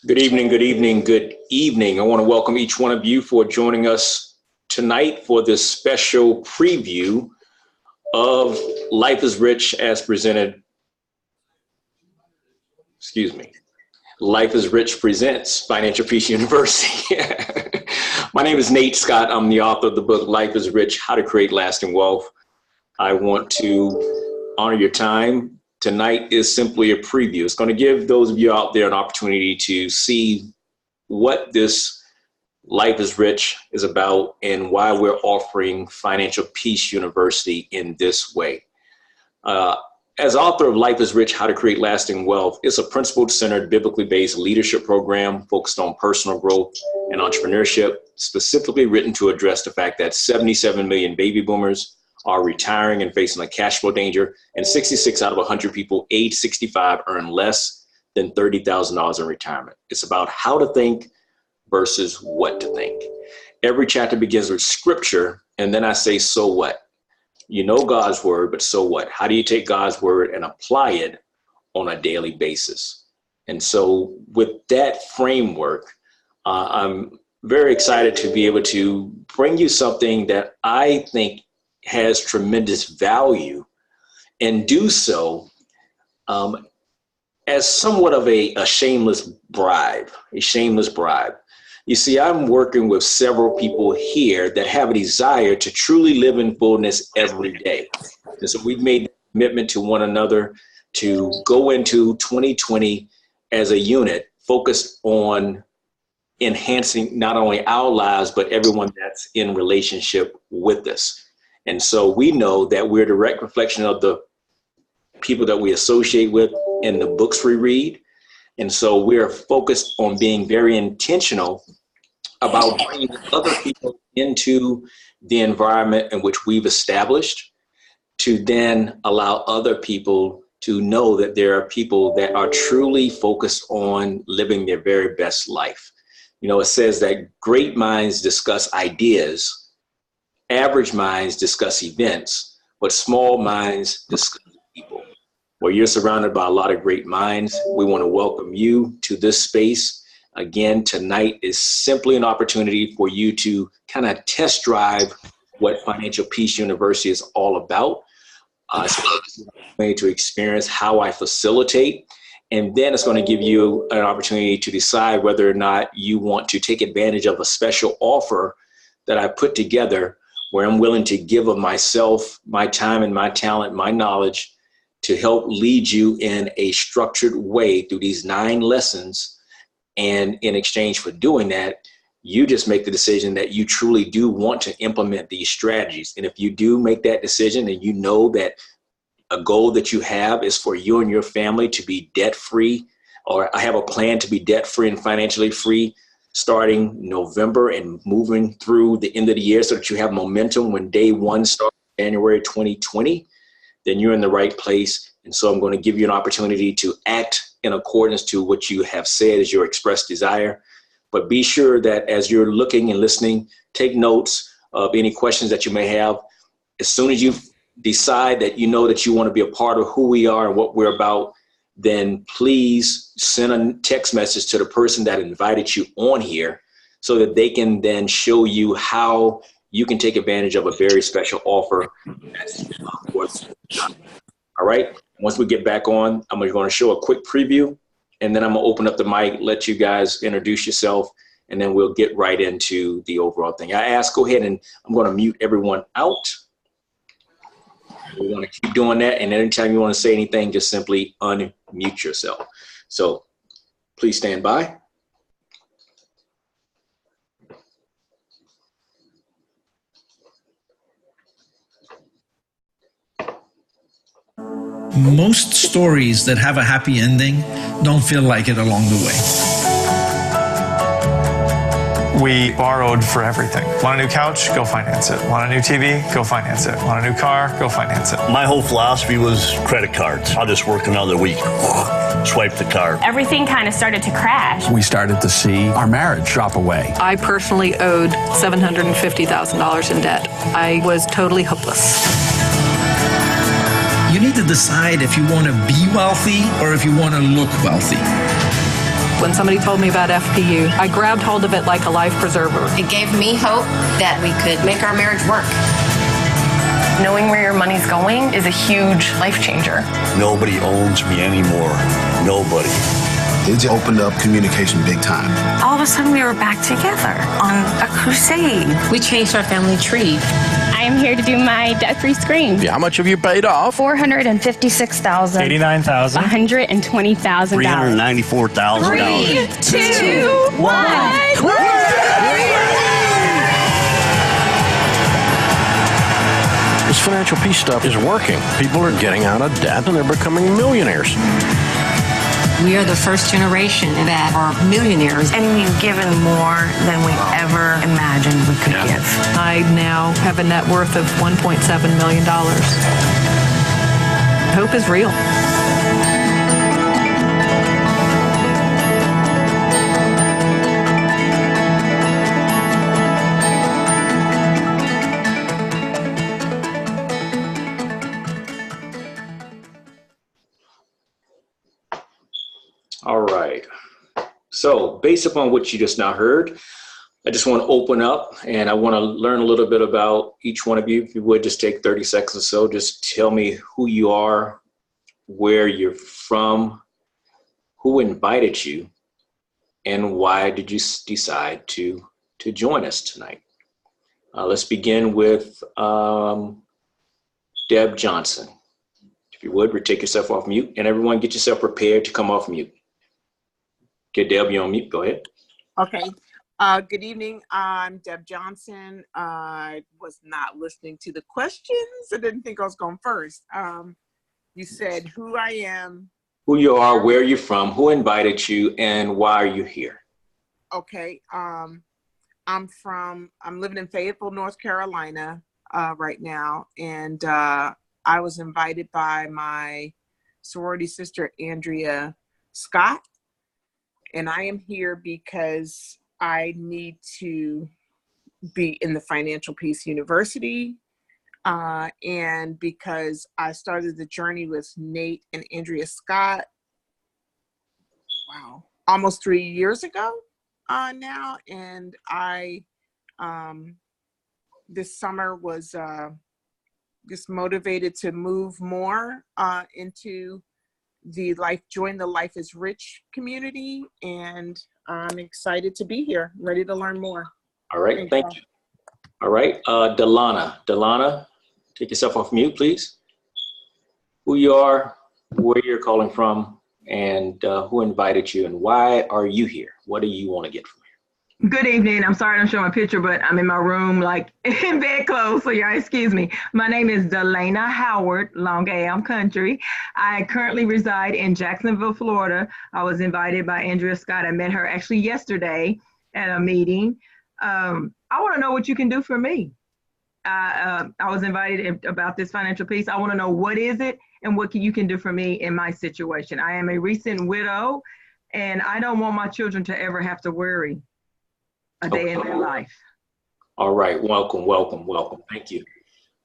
Good evening, good evening, good evening. I want to welcome each one of you for joining us tonight for this special preview of Life is Rich as presented. Life is Rich presents Financial Peace University. My name is Nate Scott. I'm the author of the book, Life is Rich, How to Create Lasting Wealth. I want to honor your time. Tonight is simply a preview. It's going to give those of you out there an opportunity to see what this Life is Rich is about and why we're offering Financial Peace University in this way. As author of Life is Rich, How to Create Lasting Wealth, it's a principle-centered, biblically based leadership program focused on personal growth and entrepreneurship, specifically written to address the fact that 77 million baby boomers are retiring and facing a cash flow danger, and 66 out of 100 people age 65 earn less than $30,000 in retirement. It's about how to think versus what to think. Every chapter begins with scripture, and then I say, so what? You know God's word, but so what? How do you take God's word and apply it on a daily basis? And so with that framework, I'm very excited to be able to bring you something that I think has tremendous value, and do so as somewhat of a shameless bribe, You see, I'm working with several people here that have a desire to truly live in fullness every day. And so we've made a commitment to one another to go into 2020 as a unit focused on enhancing not only our lives, but everyone that's in relationship with us. And so we know that we're a direct reflection of the people that we associate with in the books we read. And so we're focused on being very intentional about bringing other people into the environment in which we've established, to then allow other people to know that there are people that are truly focused on living their very best life. You know, it says that great minds discuss ideas, average minds discuss events, but small minds discuss people. Well, you're surrounded by a lot of great minds. We want to welcome you to this space. Again, tonight is simply an opportunity for you to kind of test drive what Financial Peace University is all about. So it's a way to experience how I facilitate. And then it's going to give you an opportunity to decide whether or not you want to take advantage of a special offer that I put together, where I'm willing to give of myself, my time and my talent, my knowledge, to help lead you in a structured way through these 9 lessons. And in exchange for doing that, you just make the decision that you truly do want to implement these strategies. And if you do make that decision and you know that a goal that you have is for you and your family to be debt-free, or I have a plan to be debt-free and financially free, starting November and moving through the end of the year so that you have momentum when day one starts January 2020, then you're in the right place. And so I'm going to give you an opportunity to act in accordance to what you have said as your expressed desire. But be sure that as you're looking and listening, take notes of any questions that you may have. As soon as you decide that you know that you want to be a part of who we are and what we're about, then please send a text message to the person that invited you on here so that they can then show you how you can take advantage of a very special offer. All right. Once we get back on, I'm going to show a quick preview, and then I'm going to open up the mic, let you guys introduce yourself, and then we'll get right into the overall thing. I ask, go ahead, and I'm going to mute everyone out. We want to keep doing that. And anytime you want to say anything, just simply unmute yourself. So please stand by. Most stories that have a happy ending don't feel like it along the way. We borrowed for everything. Want a new couch? Go finance it. Want a new TV? Go finance it. Want a new car? Go finance it. My whole philosophy was credit cards. I'll just work another week. Swipe the card. Everything kind of started to crash. We started to see our marriage drop away. I personally owed $750,000 in debt. I was totally hopeless. You need to decide if you want to be wealthy or if you want to look wealthy. When somebody told me about FPU, I grabbed hold of it like a life preserver. It gave me hope that we could make our marriage work. Knowing where your money's going is a huge life changer. Nobody owns me anymore. Nobody. It just opened up communication big time. All of a sudden, we were back together on a crusade. We changed our family tree. I am here to do my debt-free screen. Yeah, how much have you paid off? $456,000. $89,000. $120,000. $394,000. 3, 2, 1. This financial peace stuff is working. People are getting out of debt and they're becoming millionaires. We are the first generation that are millionaires. And we've given more than we ever imagined we could give. I now have a net worth of $1.7 million. Hope is real. All right. So based upon what you just now heard, I just want to open up and I want to learn a little bit about each one of you. If you would just take 30 seconds or so, just tell me who you are, where you're from, who invited you, and why did you decide to join us tonight. Let's begin with Deb Johnson. If you would, take yourself off mute, and everyone get yourself prepared to come off mute. Okay, Deb, you're on mute. Go ahead. Okay. Good evening. I'm Deb Johnson. I was not listening to the questions. I didn't think I was going first. You said who I am. Who you are, where you're from, who invited you, and why are you here? Okay. I'm living in Fayetteville, North Carolina right now. And I was invited by my sorority sister, Andrea Scott. And I am here because I need to be in the Financial Peace University. And because I started the journey with Nate and Andrea Scott, almost 3 years ago now. And I, this summer was just motivated to move more into join the Life is Rich community, and I'm excited to be here, ready to learn more. All right, thank you. All right, Delana, take yourself off mute, please. Who you are, where you're calling from, and who invited you, and why are you here? What do you want to get from here? Good evening. I'm sorry I don't show my picture, but I'm in my room, like in bed clothes, so y'all excuse me. My name is Delana Howard, Long A. I'm country. I currently reside in Jacksonville, Florida. I was invited by Andrea Scott. I met her actually yesterday at a meeting. I want to know what you can do for me. I was invited about this financial piece. I want to know what is it and what you can do for me in my situation. I am a recent widow, and I don't want my children to ever have to worry a day in their life. All right, welcome. Thank you.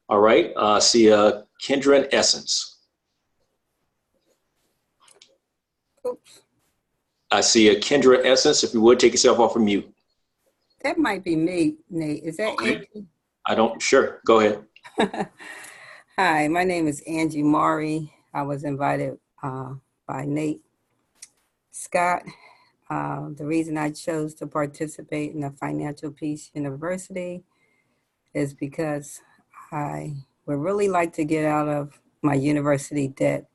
All right, see Kendra and Essence. Oops. I see Kendra Essence. If you would, take yourself off of mute. That might be me, Nate. Is that okay. Angie? Sure, go ahead. Hi, my name is Angie Maury. I was invited by Nate Scott. The reason I chose to participate in the Financial Peace University is because I would really like to get out of my university debt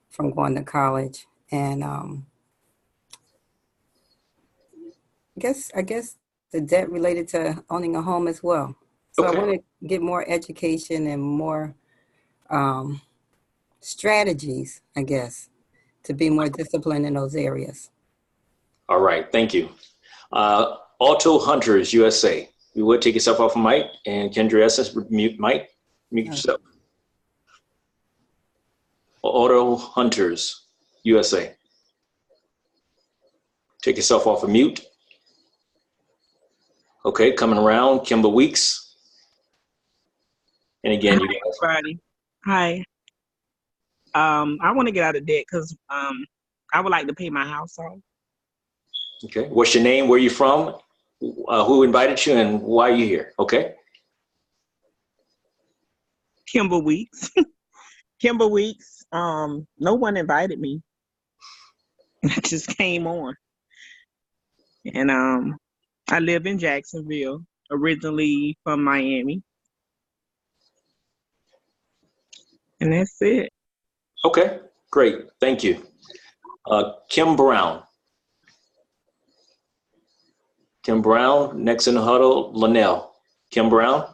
from going to college. And I guess the debt related to owning a home as well. So I want to get more education and more strategies, I guess, to be more disciplined in those areas. All right, thank you. Auto Hunters USA. You would take yourself off of mic, and Kendra Essence, mute yourself. Auto Hunters USA. Take yourself off of mute. Okay, coming around, Kimber Weeks. And again, you guys. Everybody. Hi. I want to get out of debt because I would like to pay my house off. Okay. What's your name? Where are you from? Who invited you and why are you here? Okay. Kimber Weeks. Kimber Weeks. No one invited me. I just came on. And I live in Jacksonville, originally from Miami. And that's it. Okay, great. Thank you. Kim Brown. Kim Brown, next in the huddle, Linnell. Kim Brown.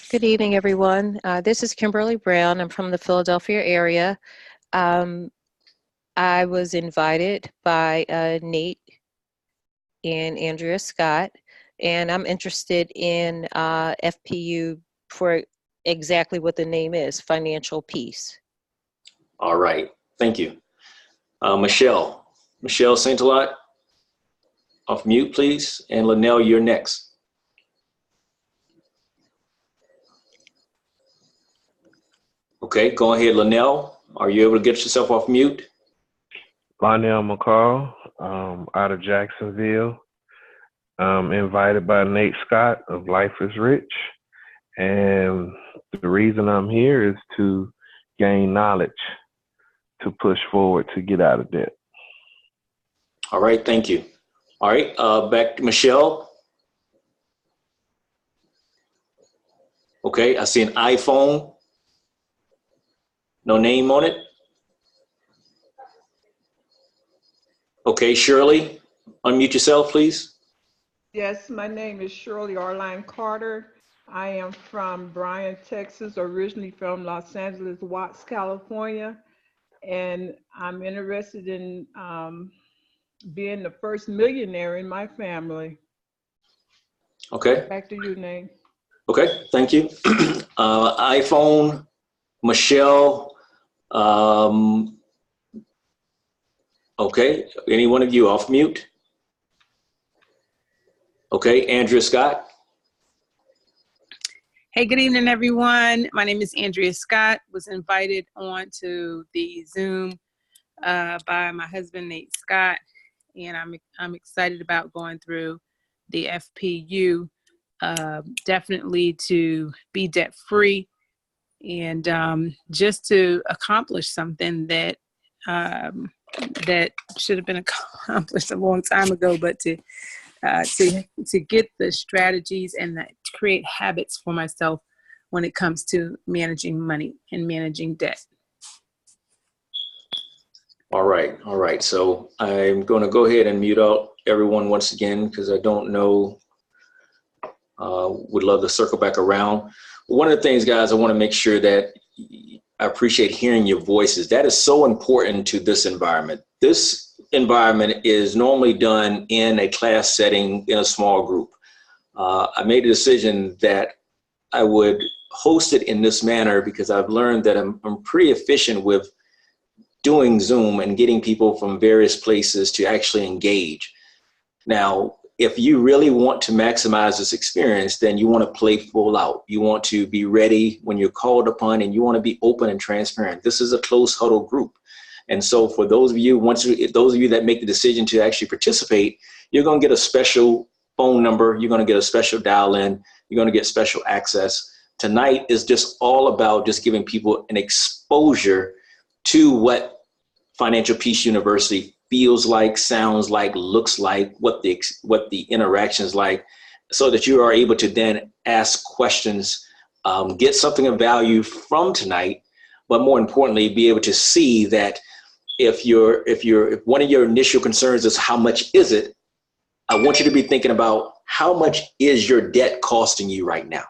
Good evening, everyone. This is Kimberly Brown. I'm from the Philadelphia area. I was invited by Nate and Andrea Scott, and I'm interested in FPU for exactly what the name is, Financial Peace. All right, thank you. Michelle Saint-Alot, off mute, please. And Linnell, you're next. Okay, go ahead, Linnell. Are you able to get yourself off mute? Linnell McCall, out of Jacksonville, invited by Nate Scott of Life is Rich. And the reason I'm here is to gain knowledge to push forward to get out of debt. All right, thank you. All right, back to Michelle. Okay, I see an iPhone. No name on it. Okay, Shirley, unmute yourself, please. Yes, my name is Shirley Arline Carter. I am from Bryan, Texas, originally from Los Angeles, Watts, California. And I'm interested in being the first millionaire in my family. Okay. Back to you, Nate. Okay, thank you. iPhone, Michelle. Okay, any one of you off mute? Okay, Andrea Scott. Hey, good evening, everyone. My name is Andrea Scott. Was invited on to the Zoom by my husband, Nate Scott, and I'm excited about going through the FPU, definitely to be debt-free and just to accomplish something that that should have been accomplished a long time ago, but to get the strategies and to create habits for myself when it comes to managing money and managing debt. All right. So I'm going to go ahead and mute out everyone once again because I don't know. Would love to circle back around. One of the things, guys, I want to make sure that I appreciate hearing your voices. That is so important to this environment. This environment is normally done in a class setting in a small group. I made a decision that I would host it in this manner because I've learned that I'm pretty efficient with doing Zoom and getting people from various places to actually engage. Now, if you really want to maximize this experience, then you want to play full out. You want to be ready when you're called upon, and you want to be open and transparent. This is a close huddle group. And so for those of you, those of you that make the decision to actually participate, you're going to get a special phone number. You're going to get a special dial in. You're going to get special access. Tonight is just all about just giving people an exposure to what Financial Peace University feels like, sounds like, looks like, what the interaction is like, so that you are able to then ask questions, get something of value from tonight, but more importantly, be able to see that if one of your initial concerns is how much is it, I want you to be thinking about how much is your debt costing you right now?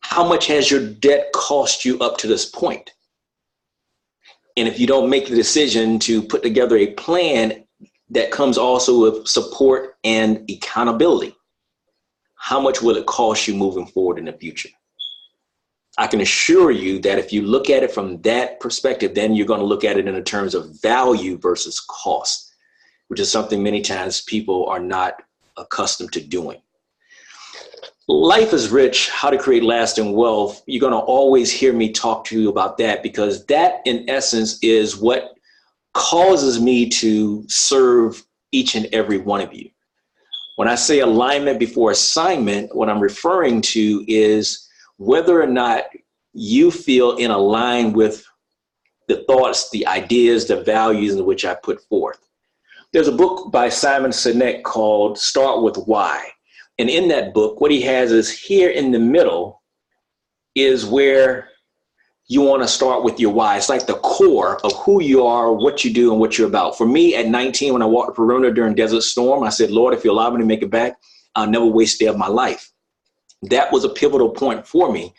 How much has your debt cost you up to this point? And if you don't make the decision to put together a plan that comes also with support and accountability, how much will it cost you moving forward in the future? I can assure you that if you look at it from that perspective, then you're going to look at it in the terms of value versus cost, which is something many times people are not accustomed to doing. Life is Rich, How to Create Lasting Wealth. You're going to always hear me talk to you about that because that, in essence, is what causes me to serve each and every one of you. When I say alignment before assignment, what I'm referring to is whether or not you feel in align with the thoughts, the ideas, the values in which I put forth. There's a book by Simon Sinek called Start With Why. And in that book, what he has is here in the middle is where you want to start with your why. It's like the core of who you are, what you do, and what you're about. For me, at 19, when I walked the perimeter during Desert Storm, I said, Lord, if you allow me to make it back, I'll never waste a day of my life. That was a pivotal point for me.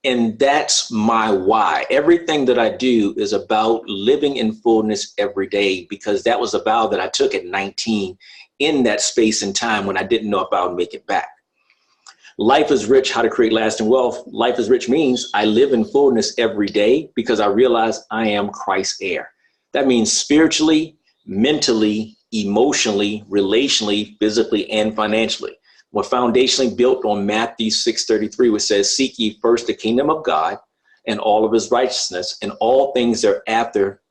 And that's my why. Everything that I do is about living in fullness every day, because that was a vow that I took at 19 in that space and time when I didn't know if I would make it back. Life is rich, how to create lasting wealth. Life is rich means I live in fullness every day because I realize I am Christ's heir. That means spiritually, mentally, emotionally, relationally, physically, and financially. We're foundationally built on Matthew 6:33, which says, seek ye first the kingdom of God and all of his righteousness, and all things thereafter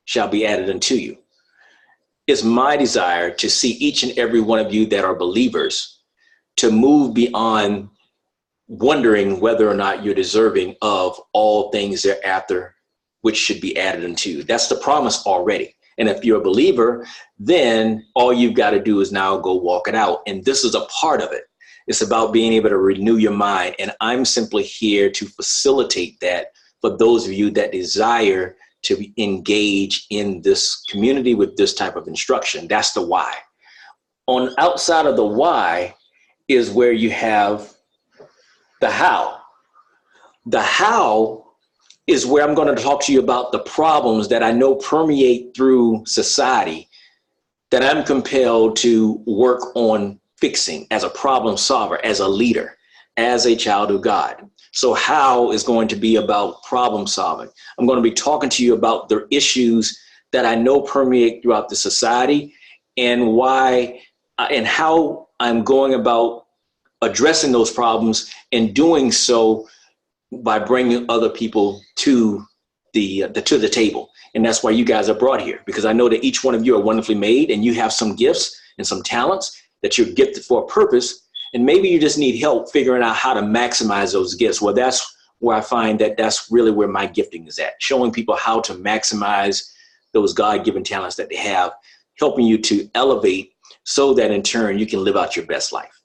shall be added unto you. It's my desire to see each and every one of you that are believers to move beyond wondering whether or not you're deserving of all things thereafter, which should be added unto you. That's the promise already. And if you're a believer, then all you've got to do is now go walk it out. And this is a part of it. It's about being able to renew your mind. And I'm simply here to facilitate that for those of you that desire to engage in this community with this type of instruction. That's the why. On outside of the why is where you have the how. The how is where I'm going to talk to you about the problems that I know permeate through society that I'm compelled to work on fixing as a problem solver, as a leader, as a child of God. So how is going to be about problem solving. I'm going to be talking to you about the issues that I know permeate throughout the society and why and how I'm going about addressing those problems and doing so by bringing other people to the table. And that's why you guys are brought here, because I know that each one of you are wonderfully made and you have some gifts and some talents that you're gifted for a purpose. And maybe you just need help figuring out how to maximize those gifts. Well, that's where I find that that's really where my gifting is at, showing people how to maximize those God-given talents that they have, helping you to elevate so that in turn you can live out your best life.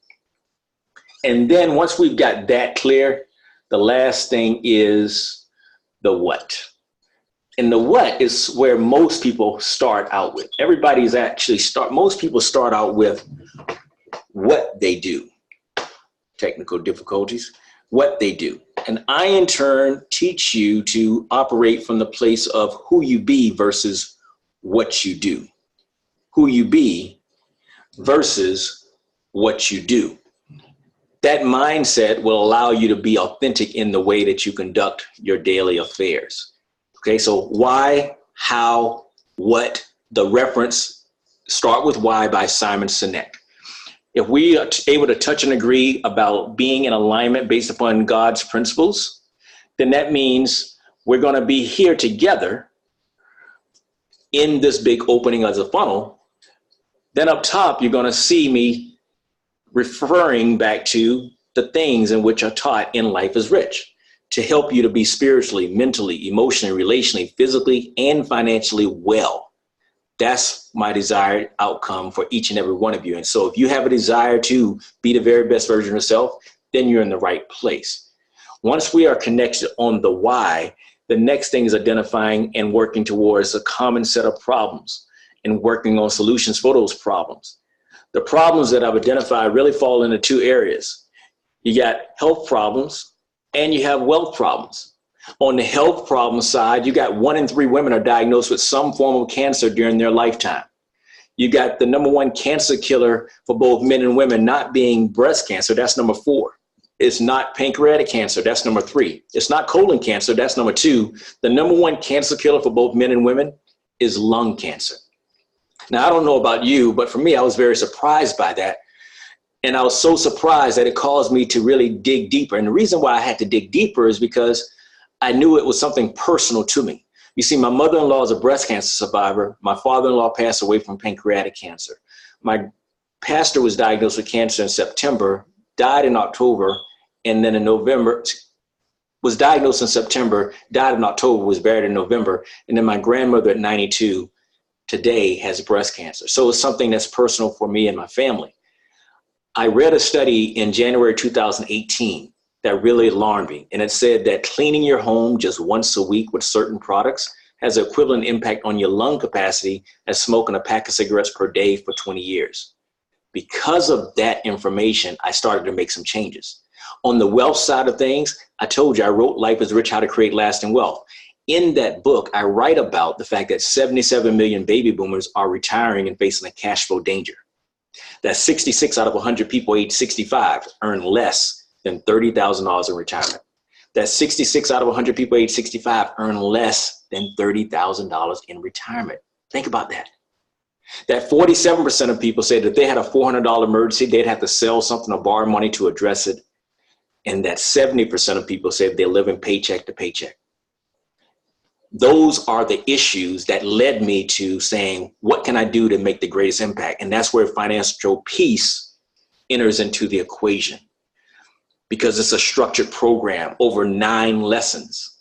And then once we've got that clear, the last thing is the what. And the what is where most people start out with. Most people start out with what they do. Technical difficulties, what they do. And I, in turn, teach you to operate from the place of who you be versus what you do. Who you be versus what you do. That mindset will allow you to be authentic in the way that you conduct your daily affairs. Okay, so why, how, what, the reference, Start With Why by Simon Sinek. If we are able to touch and agree about being in alignment based upon God's principles, then that means we're going to be here together in this big opening as a funnel. Then up top, you're going to see me referring back to the things in which are taught in Life is Rich to help you to be spiritually, mentally, emotionally, relationally, physically, and financially well. That's my desired outcome for each and every one of you. And so if you have a desire to be the very best version of yourself, then you're in the right place. Once we are connected on the why, the next thing is identifying and working towards a common set of problems and working on solutions for those problems. The problems that I've identified really fall into two areas. You got health problems and you have wealth problems. On the health problem side, you got 1 in 3 women are diagnosed with some form of cancer during their lifetime. You got the number 1 cancer killer for both men and women not being breast cancer. That's number 4. It's not pancreatic cancer. That's number 3. It's not colon cancer. That's number 2. The number 1 cancer killer for both men and women is lung cancer. Now, I don't know about you, but for me, I was very surprised by that. And I was so surprised that it caused me to really dig deeper. And the reason why I had to dig deeper is because I knew it was something personal to me. You see, my mother-in-law is a breast cancer survivor. My father-in-law passed away from pancreatic cancer. My pastor was diagnosed with cancer in September, died in October, and then in November, was diagnosed in September, died in October, was buried in November. And then my grandmother at 92 today has breast cancer. So it's something that's personal for me and my family. I read a study in January 2018 that really alarmed me. And it said that cleaning your home just once a week with certain products has an equivalent impact on your lung capacity as smoking a pack of cigarettes per day for 20 years. Because of that information, I started to make some changes. On the wealth side of things, I told you I wrote Life is Rich, How to Create Lasting Wealth. In that book, I write about the fact that 77 million baby boomers are retiring and facing a cash flow danger. That 66 out of 100 people age 65 earn less than $30,000 in retirement. That 66 out of 100 people age 65 earn less than $30,000 in retirement. Think about that. That 47% of people say that if they had a $400 emergency, they'd have to sell something or borrow money to address it. And that 70% of people say they're living paycheck to paycheck. Those are the issues that led me to saying, what can I do to make the greatest impact? And that's where financial peace enters into the equation, because it's a structured program over 9 lessons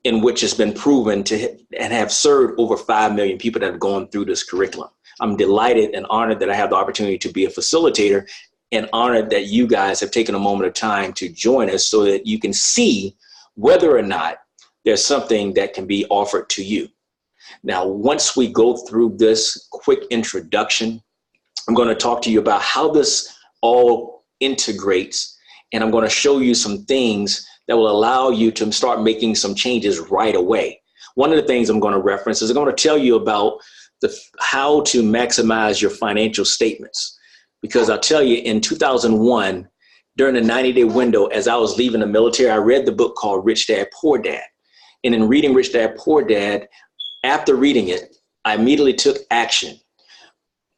in which it's been proven to and have served over 5 million people that have gone through this curriculum. I'm delighted and honored that I have the opportunity to be a facilitator, and honored that you guys have taken a moment of time to join us so that you can see whether or not there's something that can be offered to you. Now, once we go through this quick introduction, I'm going to talk to you about how this all integrates, and I'm going to show you some things that will allow you to start making some changes right away. One of the things I'm going to reference is I'm going to tell you about how to maximize your financial statements. Because I'll tell you, in 2001, during the 90-day window, as I was leaving the military, I read the book called Rich Dad, Poor Dad. And in reading Rich Dad, Poor Dad, after reading it, I immediately took action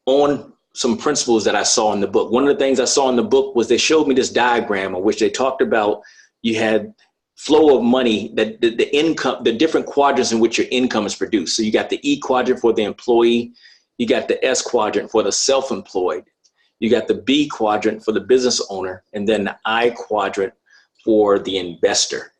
on some principles that I saw in the book. One of the things I saw in the book was they showed me this diagram in which they talked about you had flow of money, that the income, the different quadrants in which your income is produced. So you got the E quadrant for the employee, you got the S quadrant for the self-employed, you got the B quadrant for the business owner, and then the I quadrant for the investor.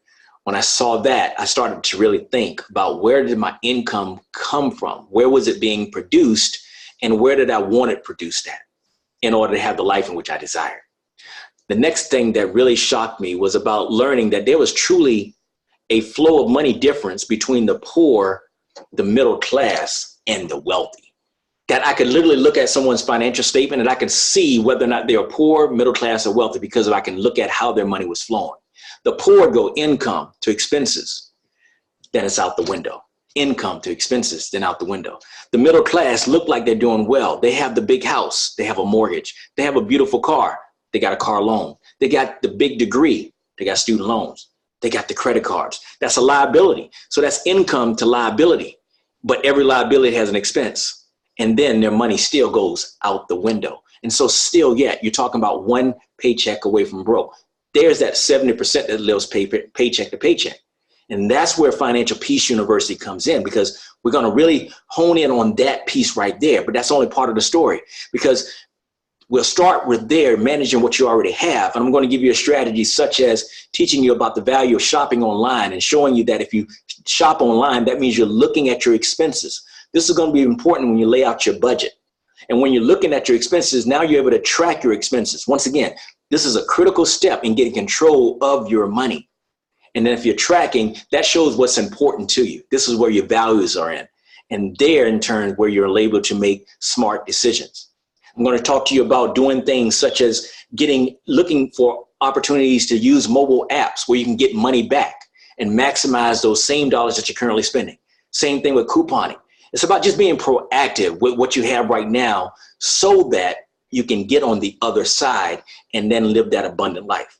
When I saw that, I started to really think about, where did my income come from? Where was it being produced? And where did I want it produced at in order to have the life in which I desired? The next thing that really shocked me was about learning that there was truly a flow of money difference between the poor, the middle class, and the wealthy. That I could literally look at someone's financial statement and I could see whether or not they're poor, middle class, or wealthy, because I can look at how their money was flowing. The poor go income to expenses, then it's out the window. Income to expenses, then out the window. The middle class look like they're doing well. They have the big house. They have a mortgage. They have a beautiful car. They got a car loan. They got the big degree. They got student loans. They got the credit cards. That's a liability. So that's income to liability. But every liability has an expense. And then their money still goes out the window. And so still yet, you're talking about one paycheck away from broke. There's that 70% that lives paycheck to paycheck. And that's where Financial Peace University comes in, because we're going to really hone in on that piece right there. But that's only part of the story, because we'll start with there, managing what you already have. And I'm going to give you a strategy such as teaching you about the value of shopping online and showing you that if you shop online, that means you're looking at your expenses. This is going to be important when you lay out your budget. And when you're looking at your expenses, now you're able to track your expenses. Once again, this is a critical step in getting control of your money. And then if you're tracking, that shows what's important to you. This is where your values are in. And there, in turn, where you're able to make smart decisions. I'm going to talk to you about doing things such as looking for opportunities to use mobile apps where you can get money back and maximize those same dollars that you're currently spending. Same thing with couponing. It's about just being proactive with what you have right now so that you can get on the other side and then live that abundant life.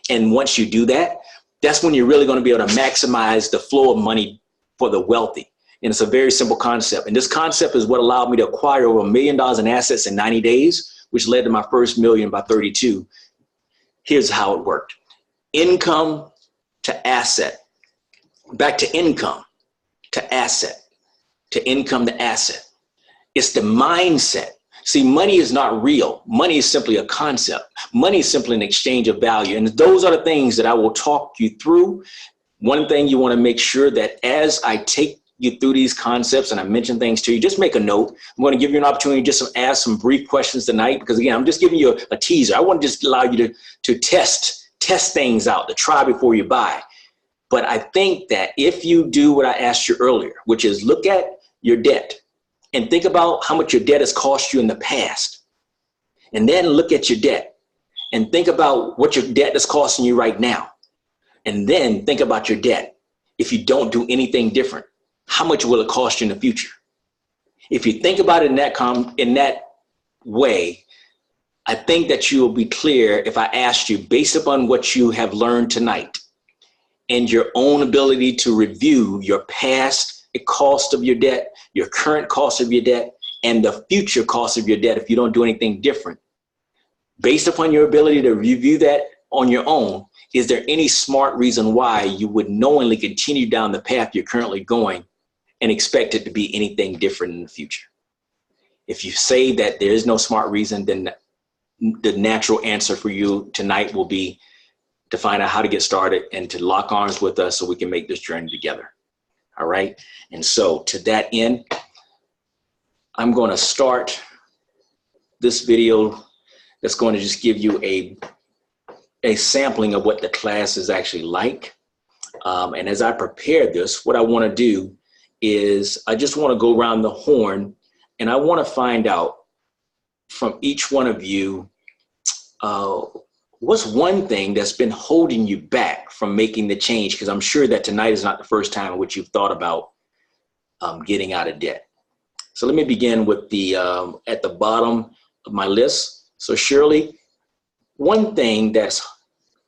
And once you do that, that's when you're really going to be able to maximize the flow of money for the wealthy. And it's a very simple concept. And this concept is what allowed me to acquire over $1 million in assets in 90 days, which led to my first million by 32. Here's how it worked. Income to asset. Back to income. to asset, to income to asset. It's the mindset. See, money is not real. Money is simply a concept. Money is simply an exchange of value. And those are the things that I will talk you through. One thing you want to make sure that as I take you through these concepts and I mention things to you, just make a note. I'm going to give you an opportunity just to ask some brief questions tonight, because again, I'm just giving you a teaser. I want to just allow you to test things out, to try before you buy. But I think that if you do what I asked you earlier, which is look at your debt and think about how much your debt has cost you in the past, and then look at your debt and think about what your debt is costing you right now. And then think about your debt. If you don't do anything different, how much will it cost you in the future? If you think about it in that way, I think that you will be clear if I asked you, based upon what you have learned tonight and your own ability to review your past cost of your debt, your current cost of your debt, and the future cost of your debt if you don't do anything different. Based upon your ability to review that on your own, is there any smart reason why you would knowingly continue down the path you're currently going and expect it to be anything different in the future? If you say that there is no smart reason, then the natural answer for you tonight will be to find out how to get started and to lock arms with us so we can make this journey together. All right. And so to that end, I'm going to start this video that's going to just give you a sampling of what the class is actually like. And as I prepare this, what I want to do is I just want to go around the horn and I want to find out from each one of you, what's one thing that's been holding you back from making the change? Because I'm sure that tonight is not the first time in which you've thought about getting out of debt. So let me begin with the at the bottom of my list. So Shirley, one thing that's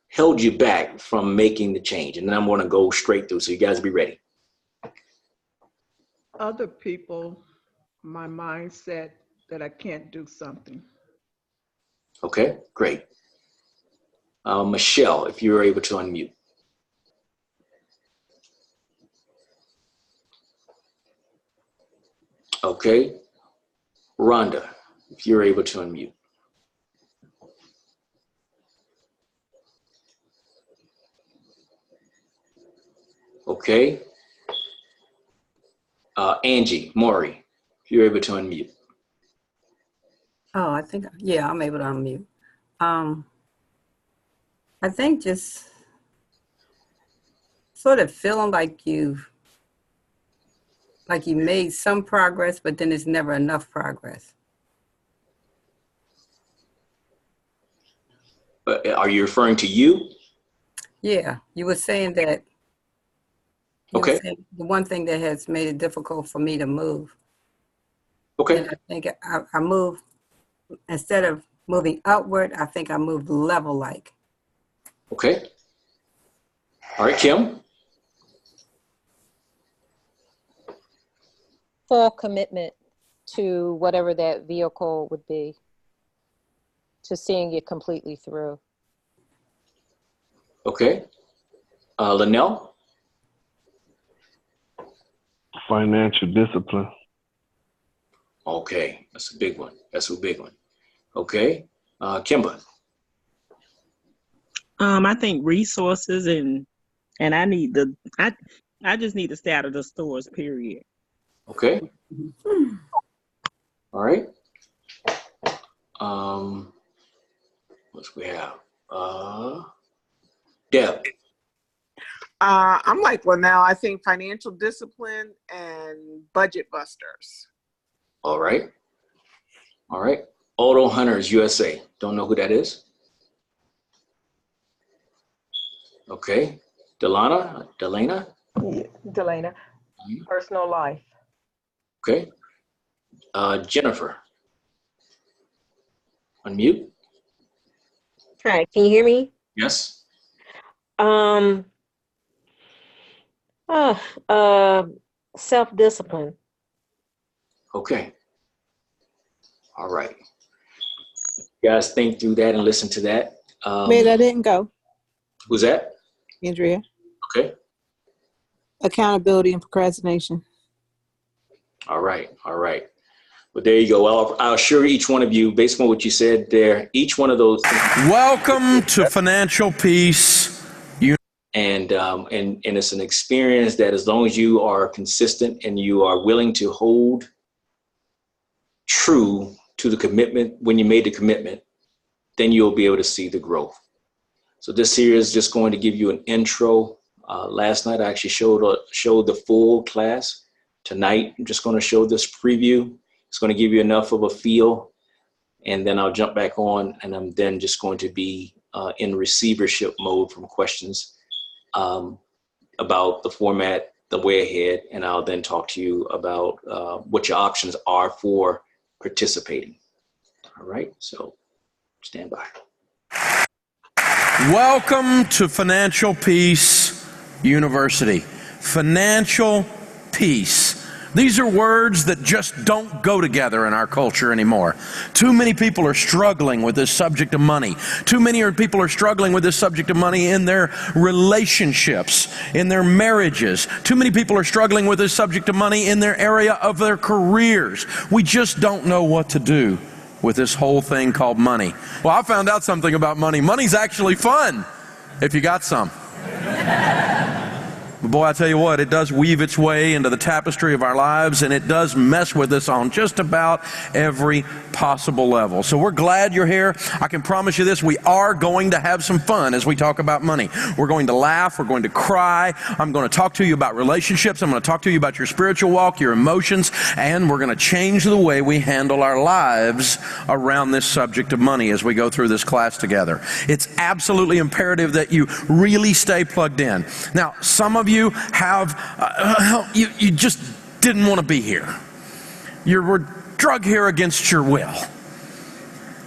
held you back from making the change, and then I'm going to go straight through, so you guys be ready. Other people, my mindset that I can't do something. Okay, great. Michelle, if you're able to unmute. Okay. Rhonda, if you're able to unmute. Okay. Angie, Maury, if you're able to unmute. Oh, I think, yeah, I'm able to unmute. I think just sort of feeling like you made some progress, but then it's never enough progress. Are you referring to you? Yeah, you were saying that. Okay. The one thing that has made it difficult for me to move. Okay. And I think I move, instead of moving upward, I think I moved level-like. Okay. All right, Kim. Full commitment to whatever that vehicle would be, to seeing it completely through. Okay. Linnell? Financial discipline. Okay, that's a big one. That's a big one. Okay. Kimba? I think resources and I just need to stay out of the stores, period. Okay. All right. What's we have? Deb? I'm like Linnell. I think financial discipline and budget busters. All right. All right. Auto Hunters USA. Don't know who that is. Okay. Delana? Delana, personal life. Okay. Jennifer? Unmute. Hi, can you hear me? Yes. Self-discipline. Okay. All right. You guys think through that and listen to that. Wait, I didn't go. Who's that? Andrea. Okay. Accountability and procrastination. All right. Well, there you go. I'll assure each one of you, based on what you said there, each one of those things. Welcome to Financial Peace. And it's an experience that, as long as you are consistent and you are willing to hold true to the commitment when you made the commitment, then you'll be able to see the growth. So this here is just going to give you an intro. Last night I actually showed the full class. Tonight I'm just going to show this preview. It's going to give you enough of a feel, and then I'll jump back on, and I'm then just going to be in receivership mode from questions about the format, the way ahead, and I'll then talk to you about what your options are for participating. All right, so stand by. Welcome to Financial Peace University. Financial peace. These are words that just don't go together in our culture anymore. Too many people are struggling with this subject of money. Too many people are struggling with this subject of money in their relationships, in their marriages. Too many people are struggling with this subject of money in their area of their careers. We just don't know what to do with this whole thing called money. Well, I found out something about money. Money's actually fun if you got some. But boy, I tell you what, it does weave its way into the tapestry of our lives, and it does mess with us on just about every possible level. So we're glad you're here. I can promise you this, we are going to have some fun as we talk about money. We're going to laugh, we're going to cry. I'm going to talk to you about relationships. I'm going to talk to you about your spiritual walk, your emotions, and we're going to change the way we handle our lives around this subject of money as we go through this class together. It's absolutely imperative that you really stay plugged in. Now, some of you have, you just didn't want to be here. You were drug here against your will.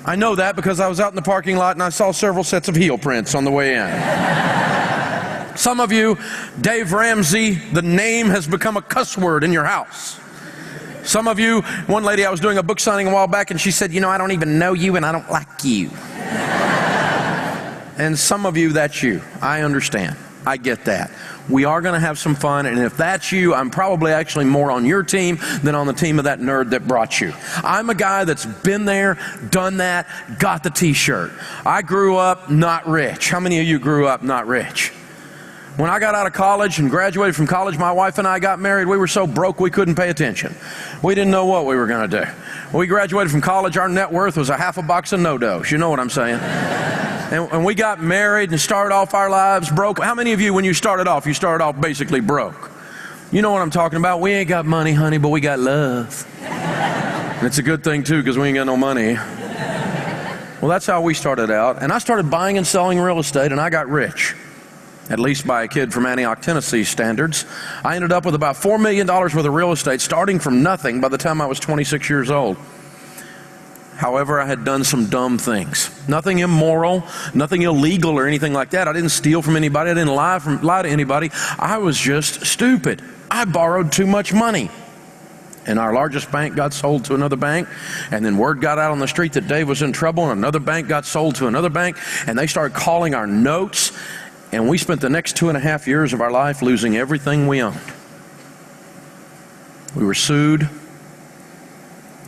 I know that because I was out in the parking lot and I saw several sets of heel prints on the way in. Some of you, Dave Ramsey, the name has become a cuss word in your house. Some of you, one lady, I was doing a book signing a while back and she said, you know, I don't even know you and I don't like you. And some of you, that's you. I understand. I get that. We are going to have some fun, and if that's you, I'm probably actually more on your team than on the team of that nerd that brought you. I'm a guy that's been there, done that, got the t-shirt. I grew up not rich. How many of you grew up not rich? When I got out of college and graduated from college, my wife and I got married. We were so broke we couldn't pay attention. We didn't know what we were going to do. When we graduated from college, our net worth was a half a box of no-dos. You know what I'm saying? And we got married and started off our lives broke. How many of you, when you started off basically broke? You know what I'm talking about. We ain't got money, honey, but we got love. And it's a good thing, too, because we ain't got no money. Well, that's how we started out. And I started buying and selling real estate, and I got rich. At least by a kid from Antioch, Tennessee standards. I ended up with about $4 million worth of real estate, starting from nothing by the time I was 26 years old. However, I had done some dumb things. Nothing immoral, nothing illegal or anything like that. I didn't steal from anybody. I didn't lie to anybody. I was just stupid. I borrowed too much money. And our largest bank got sold to another bank. And then word got out on the street that Dave was in trouble, and another bank got sold to another bank. And they started calling our notes. And we spent the next 2.5 years of our life losing everything we owned. We were sued.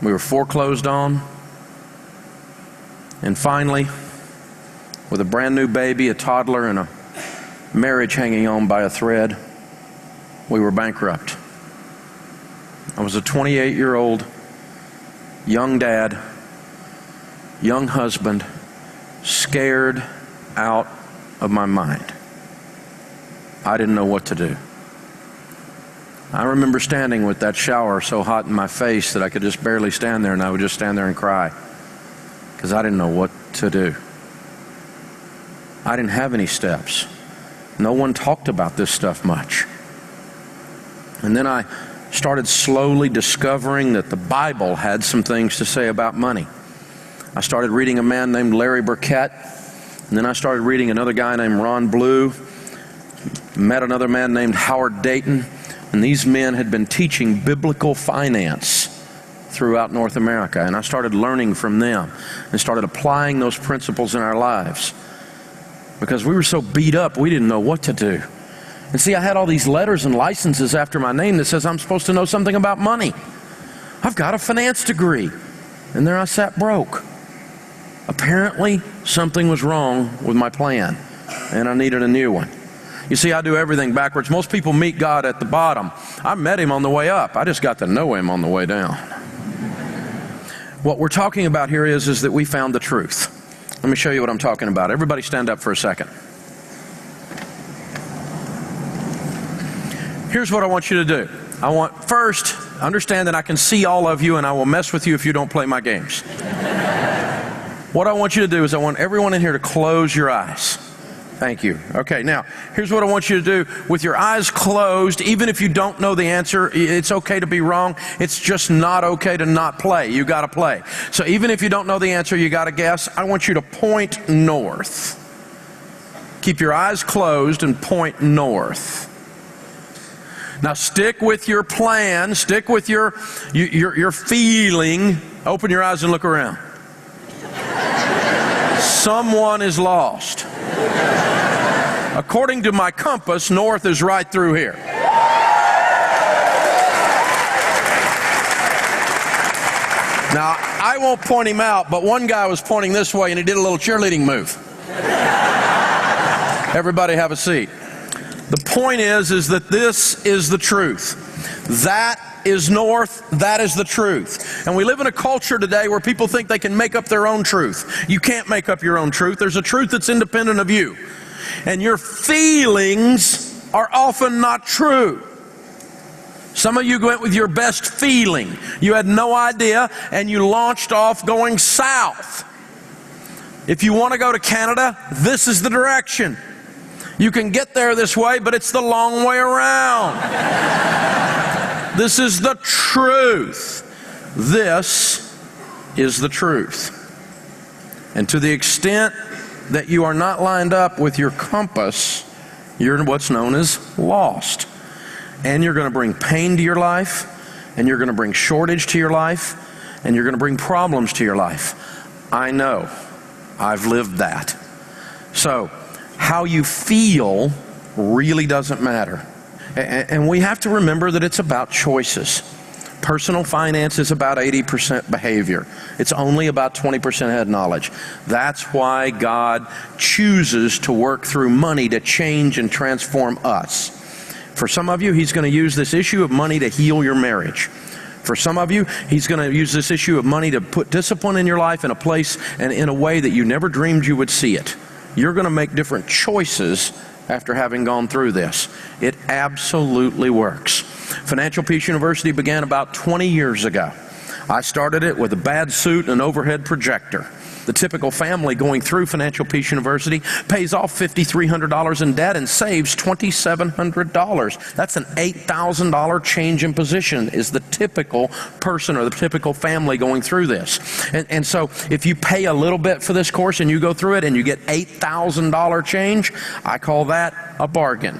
We were foreclosed on. And finally, with a brand new baby, a toddler, and a marriage hanging on by a thread, we were bankrupt. I was a 28-year-old young dad, young husband, scared out of my mind. I didn't know what to do. I remember standing with that shower so hot in my face that I could just barely stand there, and I would just stand there and cry because I didn't know what to do. I didn't have any steps. No one talked about this stuff much. And then I started slowly discovering that the Bible had some things to say about money. I started reading a man named Larry Burkett, and then I started reading another guy named Ron Blue, met another man named Howard Dayton, and these men had been teaching biblical finance throughout North America, and I started learning from them and started applying those principles in our lives because we were so beat up we didn't know what to do. And see, I had all these letters and licenses after my name that says I'm supposed to know something about money. I've got a finance degree. And there I sat broke. Apparently, something was wrong with my plan, and I needed a new one. You see, I do everything backwards. Most people meet God at the bottom. I met him on the way up. I just got to know him on the way down. What we're talking about here is that we found the truth. Let me show you what I'm talking about. Everybody stand up for a second. Here's what I want you to do. I want, first, understand that I can see all of you and I will mess with you if you don't play my games. What I want you to do is I want everyone in here to close your eyes. Thank you. Okay, now, here's what I want you to do. With your eyes closed, even if you don't know the answer, it's okay to be wrong. It's just not okay to not play. You got to play. So even if you don't know the answer, you got to guess. I want you to point north. Keep your eyes closed and point north. Now stick with your plan. Stick with your feeling. Open your eyes and look around. Someone is lost. According to my compass, north is right through here. Now, I won't point him out, but one guy was pointing this way and he did a little cheerleading move. Everybody have a seat. The point is that this is the truth. That is north, that is the truth. And we live in a culture today where people think they can make up their own truth. You can't make up your own truth. There's a truth that's independent of you. And your feelings are often not true. Some of you went with your best feeling. You had no idea and you launched off going south. If you want to go to Canada, this is the direction. You can get there this way, but it's the long way around. This is the truth. This is the truth. And to the extent that you are not lined up with your compass, you're what's known as lost. And you're going to bring pain to your life, and you're going to bring shortage to your life, and you're going to bring problems to your life. I know. I've lived that. So, how you feel really doesn't matter. And we have to remember that it's about choices. Personal finance is about 80% behavior. It's only about 20% head knowledge. That's why God chooses to work through money to change and transform us. For some of you, He's going to use this issue of money to heal your marriage. For some of you, He's going to use this issue of money to put discipline in your life in a place and in a way that you never dreamed you would see it. You're going to make different choices after having gone through this. It absolutely works. Financial Peace University began about 20 years ago. I started it with a bad suit and an overhead projector. The typical family going through Financial Peace University pays off $5,300 in debt and saves $2,700. That's an $8,000 change in position is the typical person or the typical family going through this. And so if you pay a little bit for this course and you go through it and you get $8,000 change, I call that a bargain.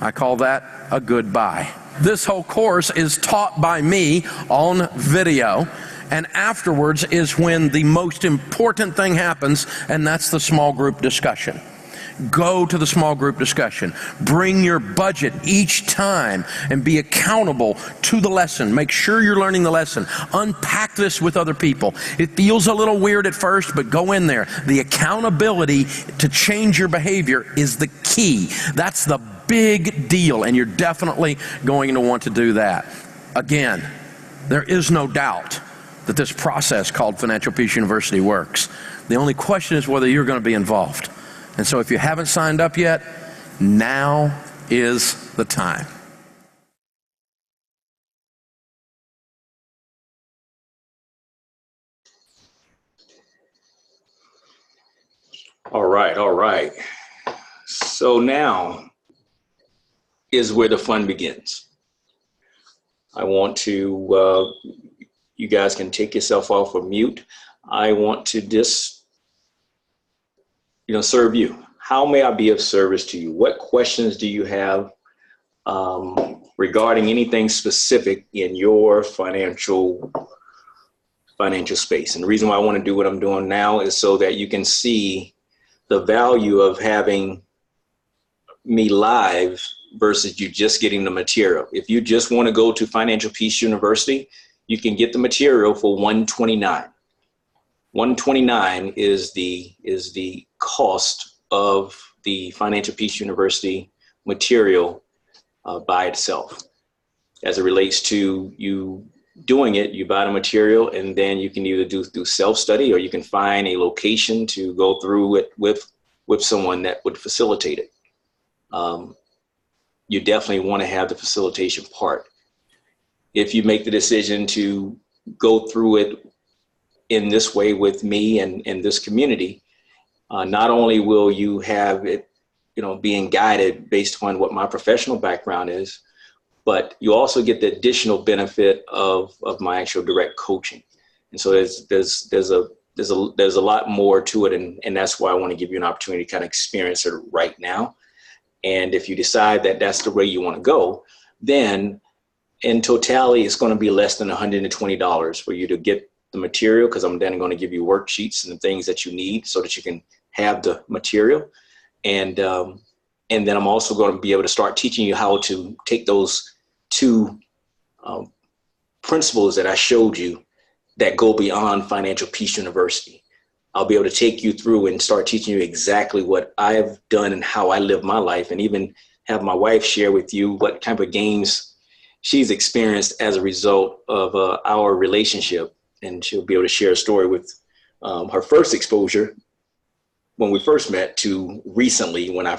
I call that a good buy. This whole course is taught by me on video. And afterwards is when the most important thing happens, and that's the small group discussion. Go to the small group discussion. Bring your budget each time and be accountable to the lesson. Make sure you're learning the lesson. Unpack this with other people. It feels a little weird at first, but go in there. The accountability to change your behavior is the key. That's the big deal, and you're definitely going to want to do that. Again, there is no doubt that this process called Financial Peace University works. The only question is whether you're going to be involved. And so if you haven't signed up yet, now is the time. All right. So now is where the fun begins. I want to, you guys can take yourself off of mute. I want to just, serve you. How may I be of service to you? What questions do you have regarding anything specific in your financial space? And the reason why I want to do what I'm doing now is so that you can see the value of having me live versus you just getting the material. If you just want to go to Financial Peace University, you can get the material for $129. $129 is the cost of the Financial Peace University material by itself. As it relates to you doing it, you buy the material, and then you can either do through self-study, or you can find a location to go through it with someone that would facilitate it. You definitely want to have the facilitation part. If you make the decision to go through it in this way with me and in this community, not only will you have it, being guided based upon what my professional background is, but you also get the additional benefit of my actual direct coaching. And so there's a lot more to it, and that's why I want to give you an opportunity to kind of experience it right now. And if you decide that that's the way you want to go, then in totality, it's going to be less than $120 for you to get the material, because I'm then going to give you worksheets and the things that you need so that you can have the material. And then I'm also going to be able to start teaching you how to take those two principles that I showed you that go beyond Financial Peace University. I'll be able to take you through and start teaching you exactly what I've done and how I live my life, and even have my wife share with you what type of games she's experienced as a result of our relationship. And she'll be able to share a story with her first exposure when we first met to recently when I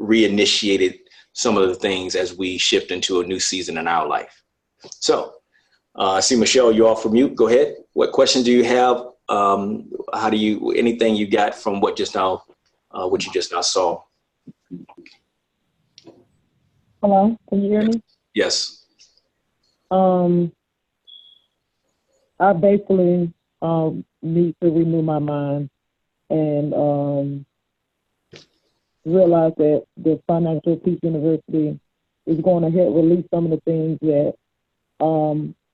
reinitiated some of the things as we shift into a new season in our life. So I see Michelle, you're off from mute. Go ahead. What questions do you have? Anything you got from what you just now saw? Hello, can you hear me? Yes. I basically need to renew my mind and realize that the Financial Peace University is going to help release some of the things that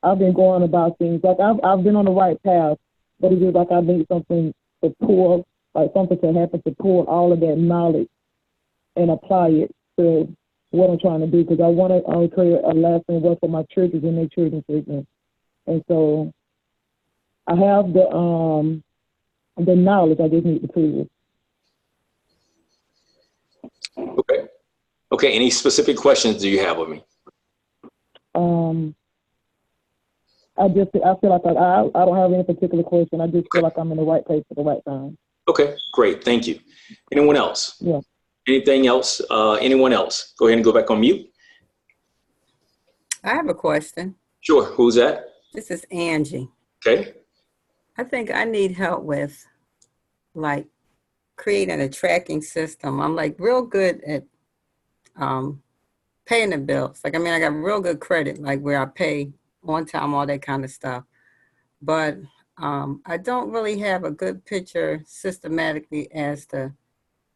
I've been going about things. Like I've been on the right path, but it's just like I need something to pull, like something to happen to pull all of that knowledge and apply it to what I'm trying to do, because I want to create a lasting wealth for my churches and their children's children. And so I have the knowledge. I just need to prove it. Okay. Any specific questions do you have of me? I feel like I don't have any particular question. I just feel like I'm in the right place at the right time. Okay, great. Thank you. Anyone else? Yeah. Anything else? Anyone else? Go ahead and go back on mute. I have a question. Sure. Who's that? This is Angie. Okay. I think I need help with like creating a tracking system. I'm like real good at paying the bills. I got real good credit, like where I pay on time, all that kind of stuff. But I don't really have a good picture systematically as to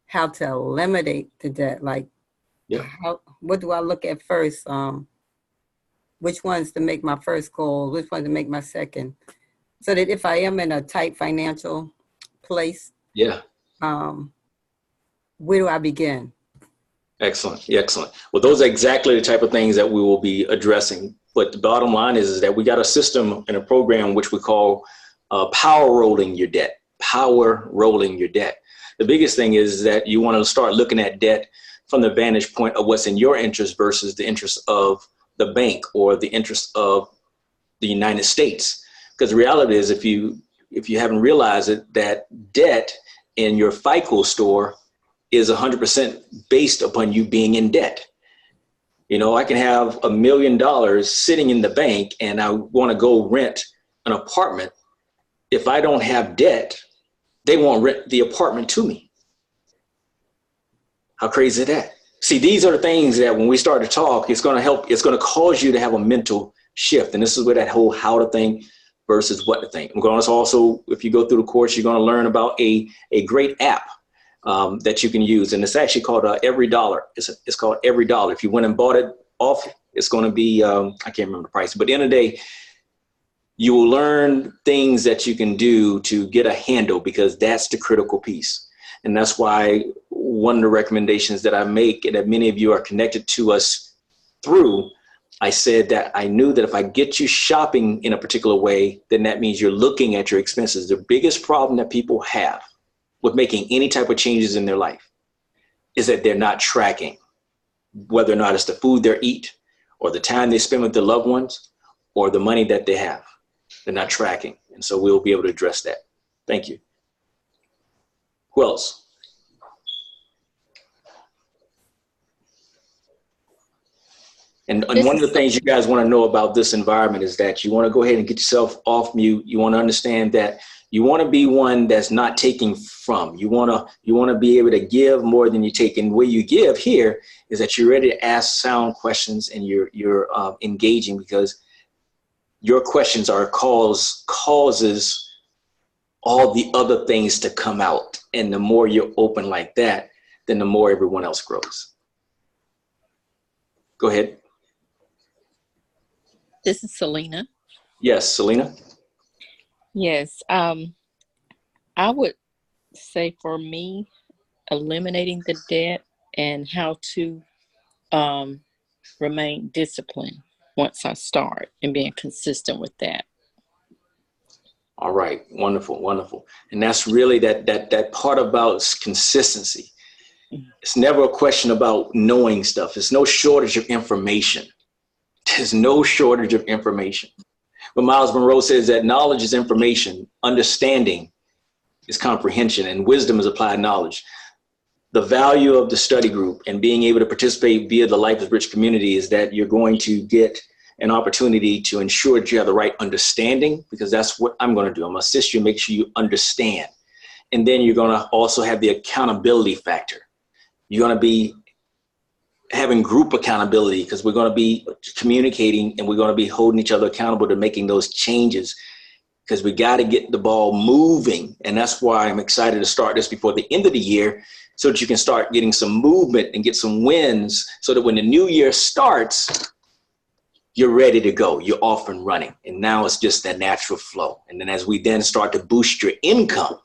how to eliminate the debt. Like, what do I look at first? Which ones to make my first goal? Which ones to make my second? So that if I am in a tight financial place, where do I begin? Excellent. Excellent. Well, those are exactly the type of things that we will be addressing. But the bottom line is that we got a system and a program which we call power rolling your debt. Power rolling your debt. The biggest thing is that you want to start looking at debt from the vantage point of what's in your interest versus the interest of the bank or the interest of the United States. Because the reality is, if you haven't realized it, that debt in your FICO score is 100% based upon you being in debt. You know, I can have $1 million sitting in the bank and I want to go rent an apartment. If I don't have debt, they won't rent the apartment to me. How crazy is that? See, these are the things that when we start to talk, it's going to help. It's going to cause you to have a mental shift. And this is where that whole how to think versus what to think. I'm going to also, if you go through the course, you're going to learn about a great app that you can use. And it's actually called Every Dollar. It's called Every Dollar. If you went and bought it off, it's going to be, I can't remember the price, but at the end of the day, you will learn things that you can do to get a handle, because that's the critical piece. And that's why one of the recommendations that I make, and that many of you are connected to us through, I said that I knew that if I get you shopping in a particular way, then that means you're looking at your expenses. The biggest problem that people have with making any type of changes in their life is that they're not tracking, whether or not it's the food they eat or the time they spend with their loved ones or the money that they have. They're not tracking. And so we'll be able to address that. Thank you. Who else? And one of the things you guys want to know about this environment is that you want to go ahead and get yourself off mute. You want to understand that you want to be one that's not taking from. You want to be able to give more than you take. And where you give here is that you're ready to ask sound questions and you're engaging, because your questions are causes all the other things to come out. And the more you're open like that, then the more everyone else grows. Go ahead. This is Selena. Yes, Selena. Yes. I would say for me, eliminating the debt and how to remain disciplined once I start and being consistent with that. All right. Wonderful. Wonderful. And that's really that part about consistency. It's never a question about knowing stuff. There's no shortage of information. There's no shortage of information. But Miles Monroe says that knowledge is information, understanding is comprehension, and wisdom is applied knowledge. The value of the study group and being able to participate via the Life is Rich community is that you're going to get an opportunity to ensure that you have the right understanding, because that's what I'm going to do. I'm going to assist you, make sure you understand. And then you're going to also have the accountability factor. You're going to be having group accountability, because we're going to be communicating and we're going to be holding each other accountable to making those changes, because we got to get the ball moving. And that's why I'm excited to start this before the end of the year, so that you can start getting some movement and get some wins, so that when the new year starts, you're ready to go. You're off and running. And now it's just that natural flow. And then as we then start to boost your income,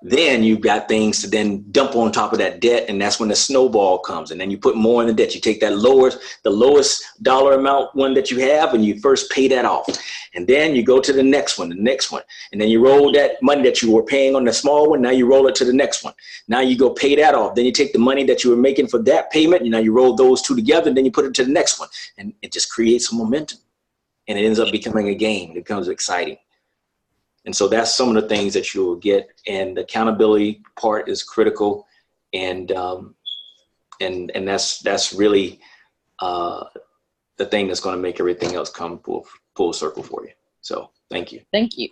then you've got things to then dump on top of that debt. And that's when the snowball comes. And then you put more in the debt. You take that the lowest dollar amount one that you have, and you first pay that off. And then you go to the next one. And then you roll that money that you were paying on the small one. Now you roll it to the next one. Now you go pay that off. Then you take the money that you were making for that payment, and now you roll those two together, and then you put it to the next one. And it just creates some momentum. And it ends up becoming a game. It becomes exciting. And so that's some of the things that you will get. And the accountability part is critical. And that's really the thing that's going to make everything else come full circle for you. So thank you. Thank you.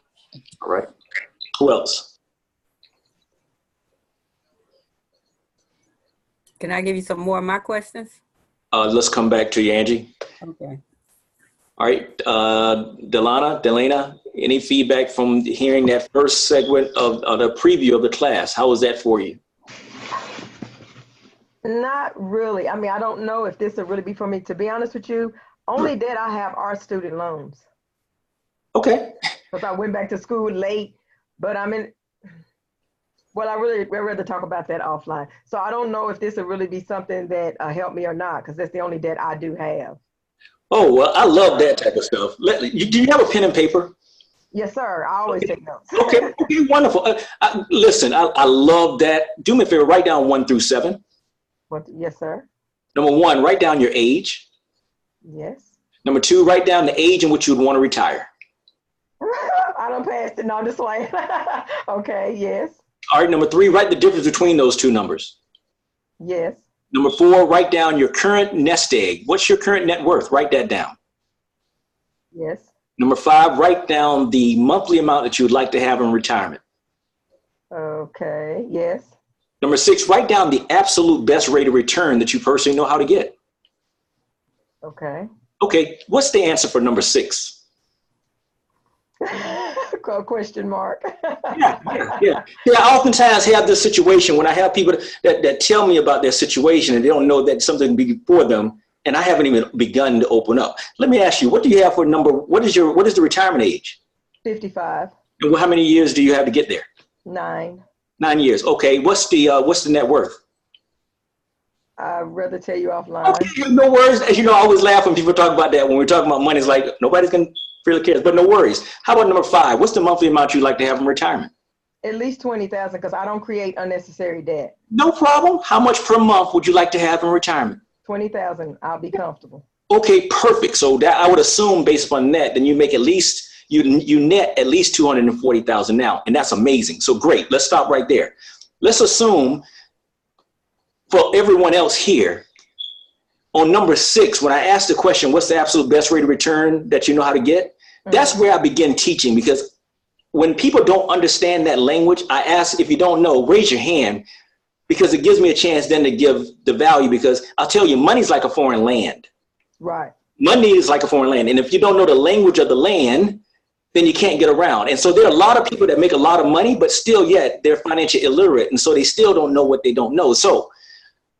All right. Who else? Can I give you some more of my questions? Let's come back to you, Angie. Okay. All right, Delana, any feedback from hearing that first segment of the preview of the class? How was that for you? Not really. I mean, I don't know if this will really be for me. To be honest with you, only debt I have are student loans. Okay. Because I went back to school late, but I'd rather talk about that offline. So I don't know if this will really be something that helped me or not, because that's the only debt I do have. Oh, well, I love that type of stuff. Do you have a pen and paper? Yes, sir. I always take notes. Okay, wonderful. Listen, I love that. Do me a favor, write down 1 through 7. Yes, sir. Number 1, write down your age. Yes. Number 2, write down the age in which you would want to retire. I don't pass it. No, I'm just like, okay, yes. All right, number 3, write the difference between those two numbers. Yes. Number 4, write down your current nest egg. What's your current net worth? Write that down. Yes. Number 5, write down the monthly amount that you would like to have in retirement. Okay, yes. Number 6, write down the absolute best rate of return that you personally know how to get. Okay. Okay, what's the answer for number 6? Question mark. Yeah. I oftentimes have this situation when I have people that tell me about their situation and they don't know that something before them, and I haven't even begun to open up. Let me ask you, what do you have for number? What is the retirement age? 55. And how many years do you have to get there? 9. 9 years. Okay. What's the net worth? I'd rather tell you offline. Okay, no worries. As you know, I always laugh when people talk about that. When we're talking about money, it's like nobody's going to really care. But no worries. How about number 5? What's the monthly amount you'd like to have in retirement? At least 20,000, because I don't create unnecessary debt. No problem. How much per month would you like to have in retirement? 20,000. I'll be comfortable. Okay, perfect. So that I would assume based upon that, then you make at least you net at least 240,000 now, and that's amazing. So great. Let's stop right there. Let's assume for everyone else here on number 6, when I asked the question, what's the absolute best rate of return that you know how to get? That's where I begin teaching, because when people don't understand that language, I ask, if you don't know, raise your hand, because it gives me a chance then to give the value, because I'll tell you, money's like a foreign land. Right. Money is like a foreign land. And if you don't know the language of the land, then you can't get around. And so there are a lot of people that make a lot of money, but still yet they're financially illiterate. And so they still don't know what they don't know. So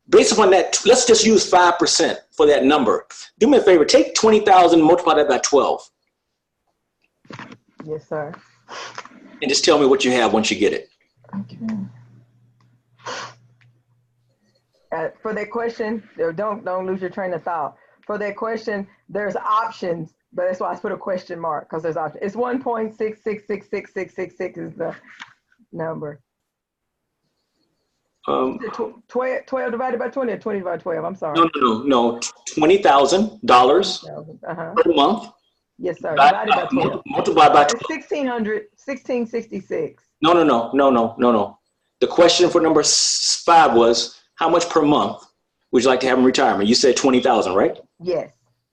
based upon that, let's just use 5% for that number. Do me a favor, take 20,000, multiply that by 12. Yes, sir. And just tell me what you have once you get it. Okay. For that question, don't lose your train of thought. For that question, there's options, but that's why I put a question mark, because there's options. It's 1.6666666 is the number. 12 divided by 20 or 20 divided by 12? I'm sorry. No. $20,000 per month. Yes, sir. Divided by 12. Multiplied by 12. 1666. No. The question for number 5 was, how much per month would you like to have in retirement? You said 20,000, right? Yes.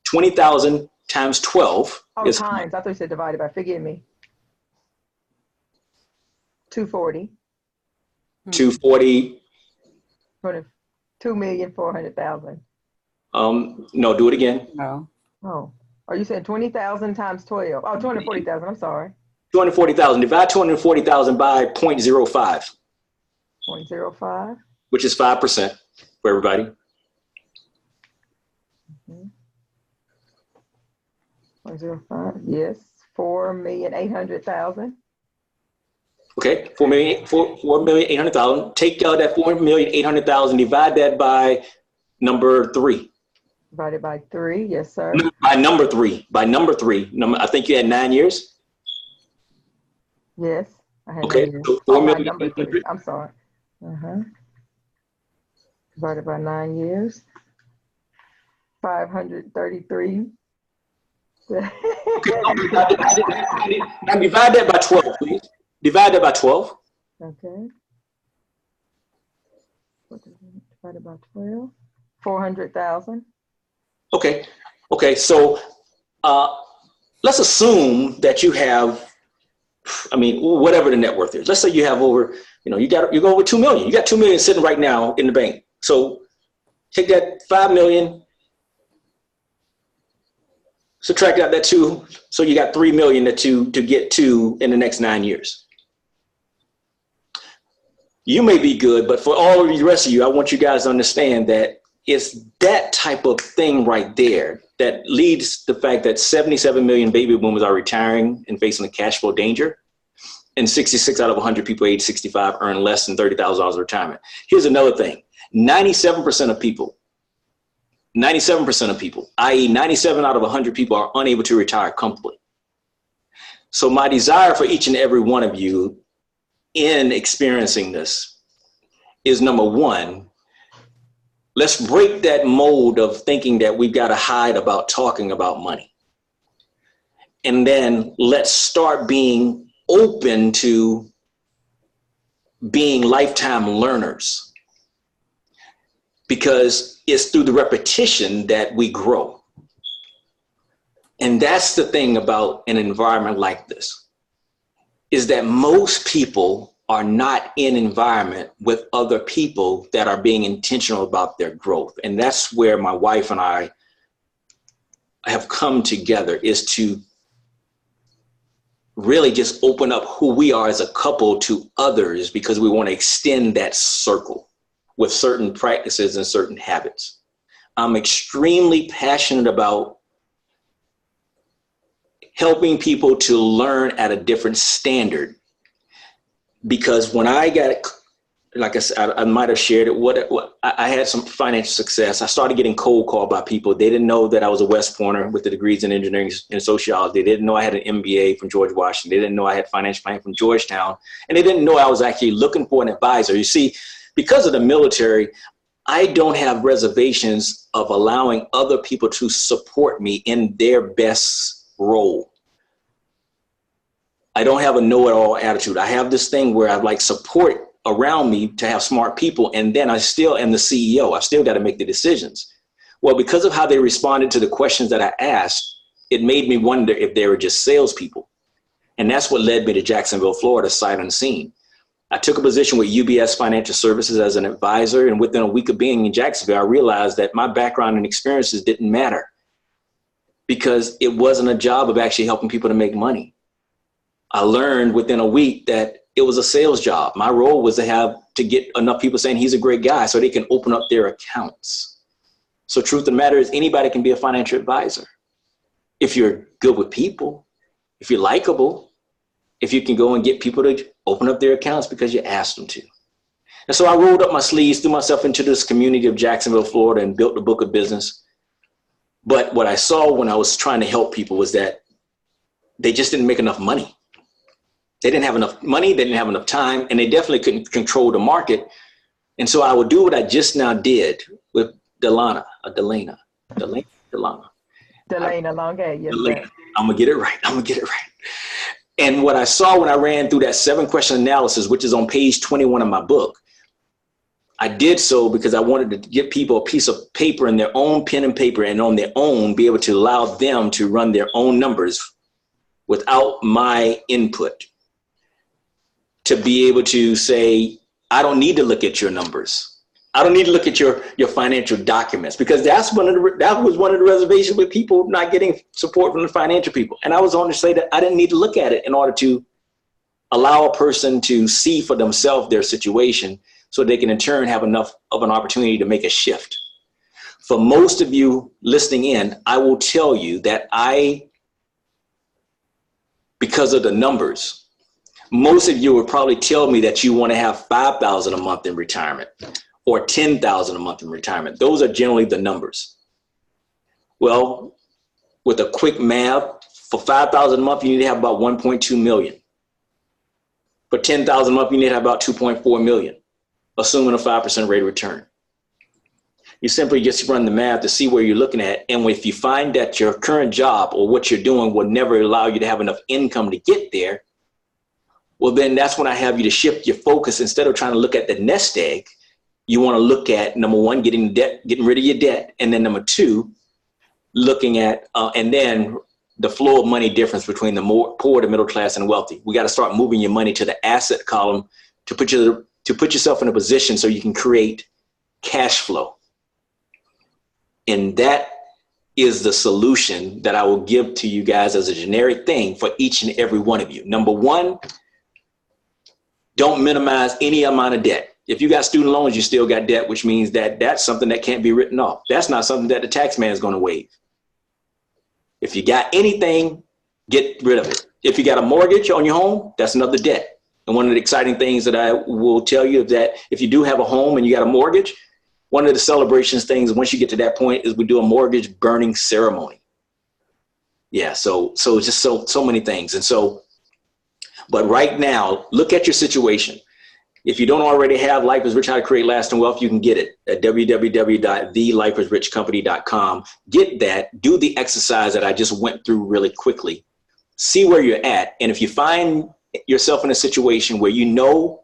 20,000 times 12 is times. I thought you said divided by. Forgive me. 240. 240. 2,400,000. No, do it again. No. Oh, you said 20,000 times 12. Oh, 240,000. I'm sorry. 240,000. Divide 240,000 by 0.05. 0.05. Which is 5% for everybody. 0.05. Yes. 4,800,000. Okay, 4,800,000. Take that 4,800,000, divide that by number 3. Divided by 3, yes, sir. By number 3. I think you had 9 years. Yes, I had okay. 9 years. So 4,800,000. I'm sorry. Divided by 9 years. 533. Okay. Now divide that by 12, please. Divide that by 12. Okay. Divided by 12. 400,000. Okay. So let's assume that you have, whatever the net worth is. Let's say you have over, you go over 2 million. You got 2 million sitting right now in the bank. So take that 5 million, subtract out that 2, so you got 3 million to get to in the next 9 years. You may be good, but for all of the rest of you, I want you guys to understand that it's that type of thing right there that leads to the fact that 77 million baby boomers are retiring and facing a cash flow danger. And 66 out of 100 people age 65 earn less than $30,000 retirement. Here's another thing. 97% of people, i.e. 97 out of 100 people are unable to retire comfortably. So my desire for each and every one of you in experiencing this is, number 1, let's break that mold of thinking that we've got to hide about talking about money. And then let's start being open to being lifetime learners, because it's through the repetition that we grow. And that's the thing about an environment like this, is that most people are not in environment with other people that are being intentional about their growth. And that's where my wife and I have come together, is to really just open up who we are as a couple to others, because we want to extend that circle with certain practices and certain habits. I'm extremely passionate about helping people to learn at a different standard. because when I got, like I said, I might have shared it. I had some financial success. I started getting cold called by people. They didn't know that I was a West Pointer with the degrees in engineering and sociology. They didn't know I had an MBA from George Washington. They didn't know I had financial planning from Georgetown. And they didn't know I was actually looking for an advisor. You see, because of the military, I don't have reservations of allowing other people to support me in their best role. I don't have a know-it-all attitude. I have this thing where I like support around me to have smart people, and then I still am the CEO. I've still got to make the decisions. Well, because of how they responded to the questions that I asked, it made me wonder if they were just salespeople. And that's what led me to Jacksonville, Florida, sight unseen. I took a position with UBS Financial Services as an advisor, and within a week of being in Jacksonville, I realized that my background and experiences didn't matter because it wasn't a job of actually helping people to make money. I learned within a week that it was a sales job. My role was to get enough people saying he's a great guy so they can open up their accounts. So truth of the matter is anybody can be a financial advisor. If you're good with people, if you're likable, if you can go and get people to open up their accounts because you asked them to. And so I rolled up my sleeves, threw myself into this community of Jacksonville, Florida, and built a book of business. But what I saw when I was trying to help people was that they just didn't make enough money. They didn't have enough money, they didn't have enough time, and they definitely couldn't control the market. And so I would do what I just now did with Delana Longa, yes, sir. I'm gonna get it right. And what I saw when I ran through that 7-question analysis, which is on page 21 of my book, I did so because I wanted to give people a piece of paper and their own pen and paper and on their own be able to allow them to run their own numbers without my input. To be able to say, I don't need to look at your numbers. I don't need to look at your financial documents, because that was one of the reservations with people not getting support from the financial people. And I was on to say that I didn't need to look at it in order to allow a person to see for themselves their situation so they can in turn have enough of an opportunity to make a shift. For most of you listening in, I will tell you that because of the numbers, most of you would probably tell me that you want to have $5,000 a month in retirement or $10,000 a month in retirement. Those are generally the numbers. Well, with a quick math, for $5,000 a month, you need to have about 1.2 million. For $10,000 a month, you need to have about 2.4 million, assuming a 5% rate of return. You simply just run the math to see where you're looking at. And if you find that your current job or what you're doing will never allow you to have enough income to get there, well, then that's when I have you to shift your focus. Instead of trying to look at the nest egg, you want to look at, number one, getting rid of your debt. And then number two, looking at, and then the flow of money difference between the poor, the middle class, and wealthy. We got to start moving your money to the asset column to put yourself in a position so you can create cash flow. And that is the solution that I will give to you guys as a generic thing for each and every one of you. Number one, don't minimize any amount of debt. If you got student loans, you still got debt, which means that that's something that can't be written off. That's not something that the tax man is going to waive. If you got anything, get rid of it. If you got a mortgage on your home, that's another debt. And one of the exciting things that I will tell you is that if you do have a home and you got a mortgage, one of the celebrations things, once you get to that point, is we do a mortgage burning ceremony. Yeah, so just so many things. And so, but right now, look at your situation. If you don't already have Life is Rich, How to Create Lasting Wealth, you can get it at www.thelifeisrichcompany.com. Get that, do the exercise that I just went through really quickly, see where you're at. And if you find yourself in a situation where you know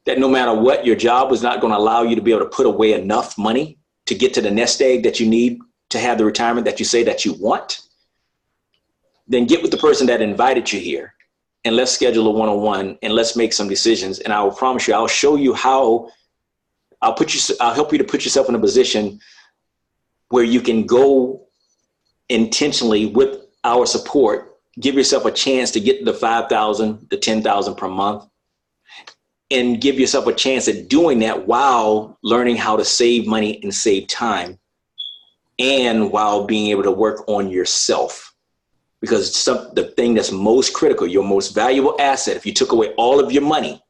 that no matter what, your job was not going to allow you to be able to put away enough money to get to the nest egg that you need to have the retirement that you say that you want, then get with the person that invited you here. And let's schedule a one-on-one and let's make some decisions. And I will promise you, I'll show you how I'll help you to put yourself in a position where you can go intentionally with our support, give yourself a chance to get to the 5,000, the 10,000 per month, and give yourself a chance at doing that while learning how to save money and save time, and while being able to work on yourself. because the thing that's most critical, your most valuable asset, if you took away all of your money,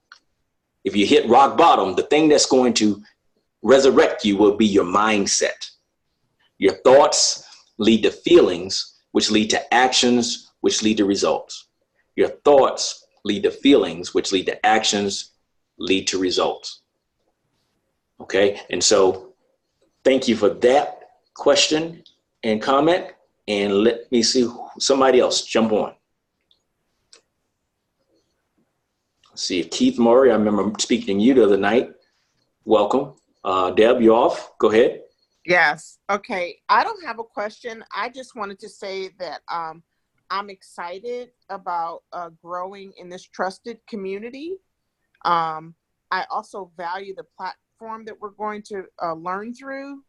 if you hit rock bottom, the thing that's going to resurrect you will be your mindset. Your thoughts lead to feelings, which lead to actions, which lead to results. Your thoughts lead to feelings, which lead to actions, lead to results. Okay, and so thank you for that question and comment. And let me see somebody else jump on. Let's see if Keith Murray, I remember speaking to you the other night. Welcome. Deb, you off? Go ahead. Yes. Okay. I don't have a question. I just wanted to say that I'm excited about growing in this trusted community. I also value the platform that we're going to learn through.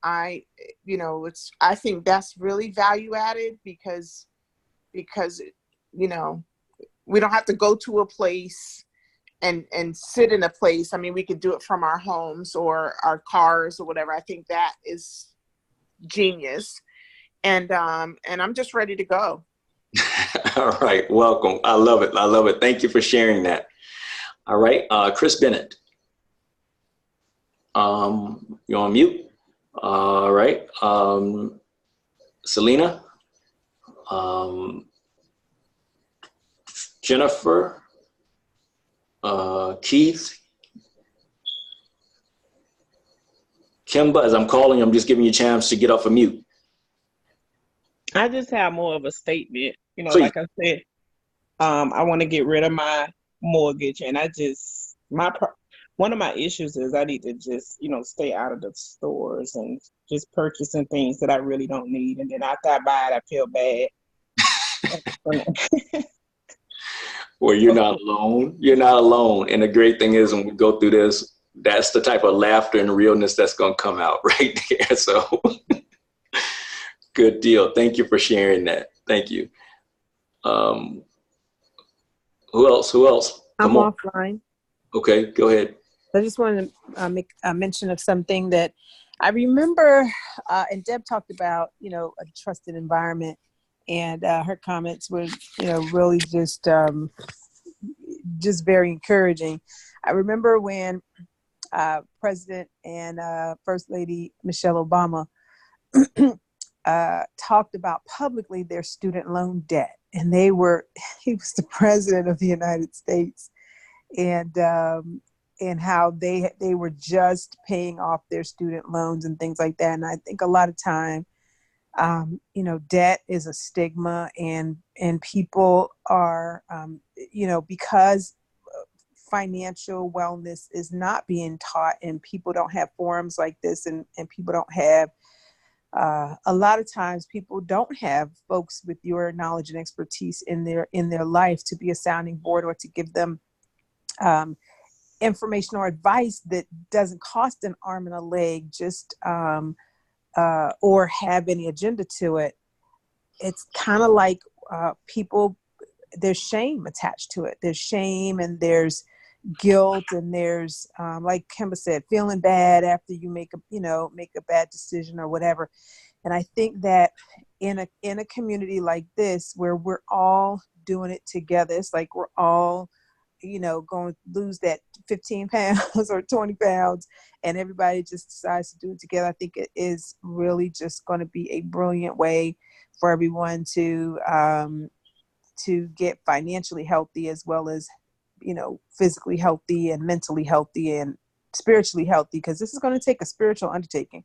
I think that's really value added because we don't have to go to a place and sit in a place. I mean, we could do it from our homes or our cars or whatever. I think that is genius. And I'm just ready to go. All right. Welcome. I love it. I love it. Thank you for sharing that. All right. Chris Bennett. You're on mute. All right. Selena. Jennifer. Keith. Kimba, as I'm calling, I'm just giving you a chance to get off of mute. I just have more of a statement. Please. Like I said, I want to get rid of my mortgage, and one of my issues is I need to just, stay out of the stores and just purchasing things that I really don't need. And then after I buy it, I feel bad. Well, you're not alone. You're not alone. And the great thing is when we go through this, that's the type of laughter and realness that's going to come out right there. So good deal. Thank you for sharing that. Thank you. Who else? I'm offline. Okay, go ahead. I just wanted to make a mention of something that I remember, and Deb talked about, a trusted environment, and her comments were, really just very encouraging. I remember when President and First Lady Michelle Obama talked about publicly their student loan debt, and he was the president of the United States, and how they were just paying off their student loans and things like that. And I think a lot of time, debt is a stigma, and people are, because financial wellness is not being taught, and people don't have forums like this, and people don't have, a lot of times people don't have folks with your knowledge and expertise in their life to be a sounding board or to give them information or advice that doesn't cost an arm and a leg, just or have any agenda to it. It's kind of like people, there's shame attached to it. There's shame and there's guilt, and there's like Kimba said, feeling bad after you make a bad decision or whatever. And I think that in a community like this, where we're all doing it together, it's like we're all going to lose that 15 pounds or 20 pounds, and everybody just decides to do it together. I think it is really just going to be a brilliant way for everyone to get financially healthy, as well as, physically healthy and mentally healthy and spiritually healthy, because this is going to take a spiritual undertaking.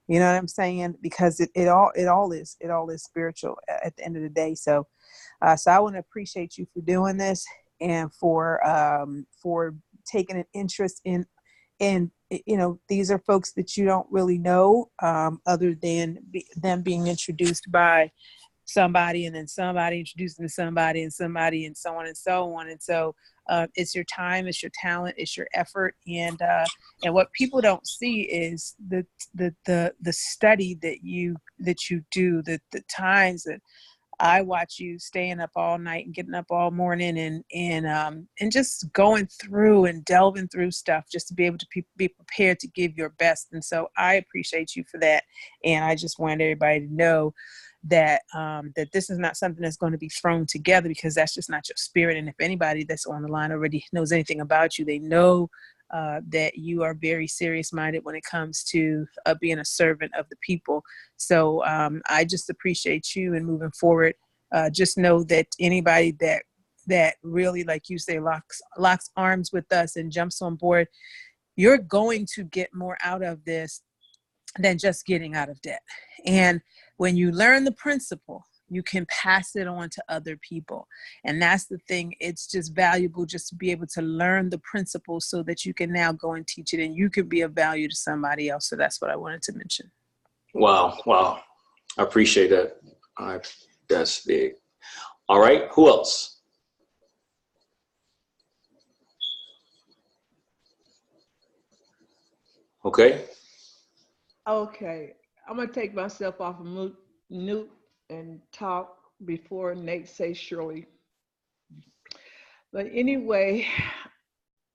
You know what I'm saying? Because it all is spiritual at the end of the day. So I want to appreciate you for doing this, and for taking an interest in these are folks that you don't really know, other than them being introduced by somebody, and then somebody introducing to somebody, and somebody, and so on and so on. And so it's your time, it's your talent, it's your effort, and what people don't see is the study that you do, the times that I watch you staying up all night and getting up all morning, and just going through and delving through stuff just to be able to be prepared to give your best. And so I appreciate you for that. And I just wanted everybody to know that that this is not something that's going to be thrown together, because that's just not your spirit. And if anybody that's on the line already knows anything about you, they know that you are very serious-minded when it comes to being a servant of the people. So I just appreciate you, and moving forward, just know that anybody that really, like you say, locks arms with us and jumps on board, you're going to get more out of this than just getting out of debt. And when you learn the principle, you can pass it on to other people. And that's the thing. It's just valuable just to be able to learn the principle so that you can now go and teach it, and you can be of value to somebody else. So that's what I wanted to mention. Wow. Wow. I appreciate that. That's big. All right. Who else? Okay. Okay. I'm going to take myself off of mute and talk before Nate says Shirley. But anyway,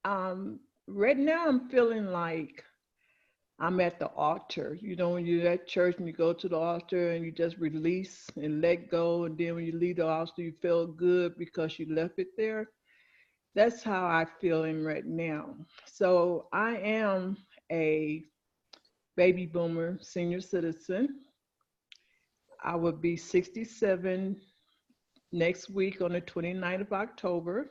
right now I'm feeling like I'm at the altar. You know, when you're at church and you go to the altar and you just release and let go, and then when you leave the altar, you feel good because you left it there. That's how I'm feeling right now. So I am a baby boomer senior citizen. I will be 67 next week on the 29th of October.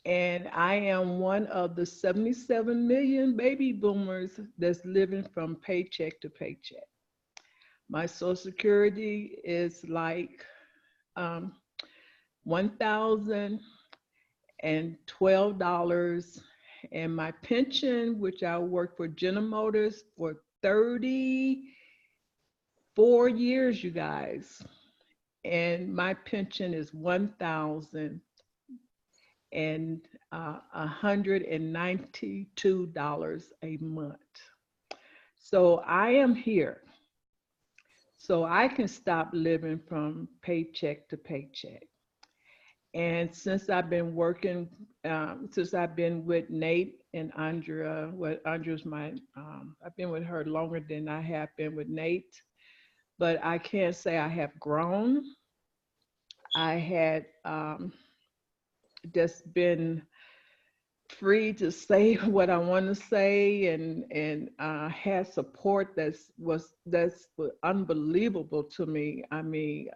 And I am one of the 77 million baby boomers that's living from paycheck to paycheck. My Social Security is like $1,012. And my pension, which I worked for General Motors for 34 years, you guys. And my pension is $1,192 a month. So I am here. So I can stop living from paycheck to paycheck. And since I've been working, since I've been with Nate and Andrea, Andrea's I've been with her longer than I have been with Nate, but I can't say I have grown. I had just been free to say what I want to say, and had support that's unbelievable to me. I mean,